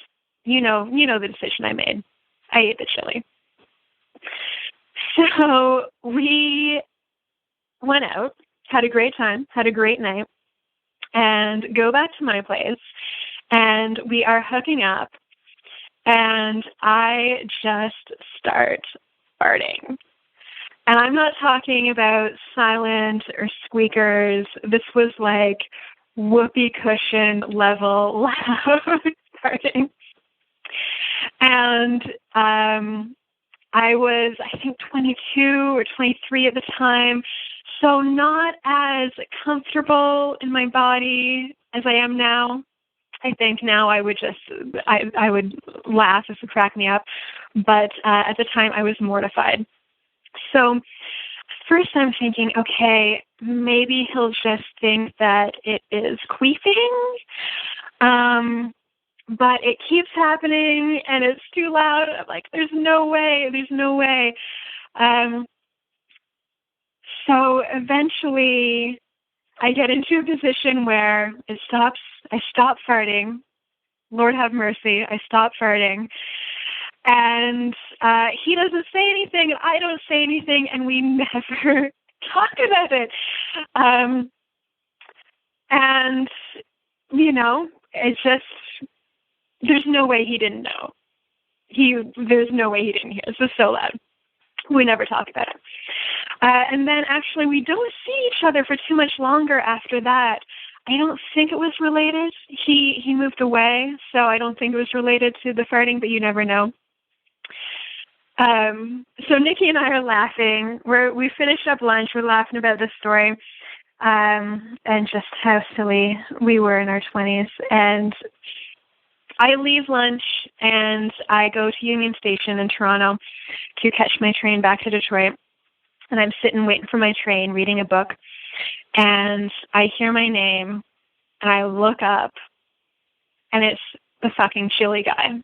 you know the decision I made. I ate the chili. So we went out, had a great time, had a great night, and go back to my place, and we are hooking up, and I just start farting. And I'm not talking about silent or squeakers. This was like whoopee cushion level loud farting. And I was, I think, 22 or 23 at the time, so not as comfortable in my body as I am now. I think now I would I would laugh. This would crack me up. But at the time, I was mortified. So first I'm thinking, okay, maybe he'll just think that it is queefing. But it keeps happening, and it's too loud. I'm like, there's no way. So eventually I get into a position where it stops. I stop farting. Lord have mercy. I stop farting. And he doesn't say anything, and I don't say anything, and we never talk about it. And, it's just, there's no way he didn't know. There's no way he didn't hear. This was so loud. We never talk about it. And then actually we don't see each other for too much longer after that. I don't think it was related. He moved away, so I don't think it was related to the farting, but you never know. So Nikki and I are laughing. We finished up lunch. We're laughing about this story and just how silly we were in our 20s. And I leave lunch and I go to Union Station in Toronto to catch my train back to Detroit. And I'm sitting waiting for my train, reading a book. And I hear my name and I look up and it's the fucking chili guy.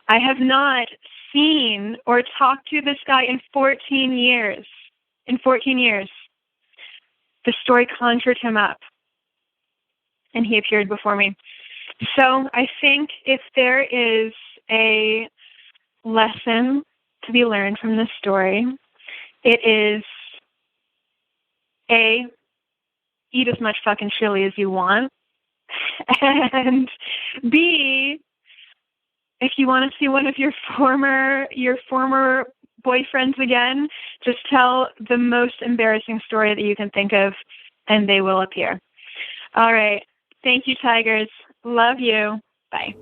I have not seen or talked to this guy in 14 years. In 14 years. The story conjured him up. And he appeared before me. So I think if there is a lesson to be learned from this story, it is A, eat as much fucking chili as you want, and B, if you want to see one of your former boyfriends again, just tell the most embarrassing story that you can think of, and they will appear. All right. Thank you, Tigers. Love you. Bye.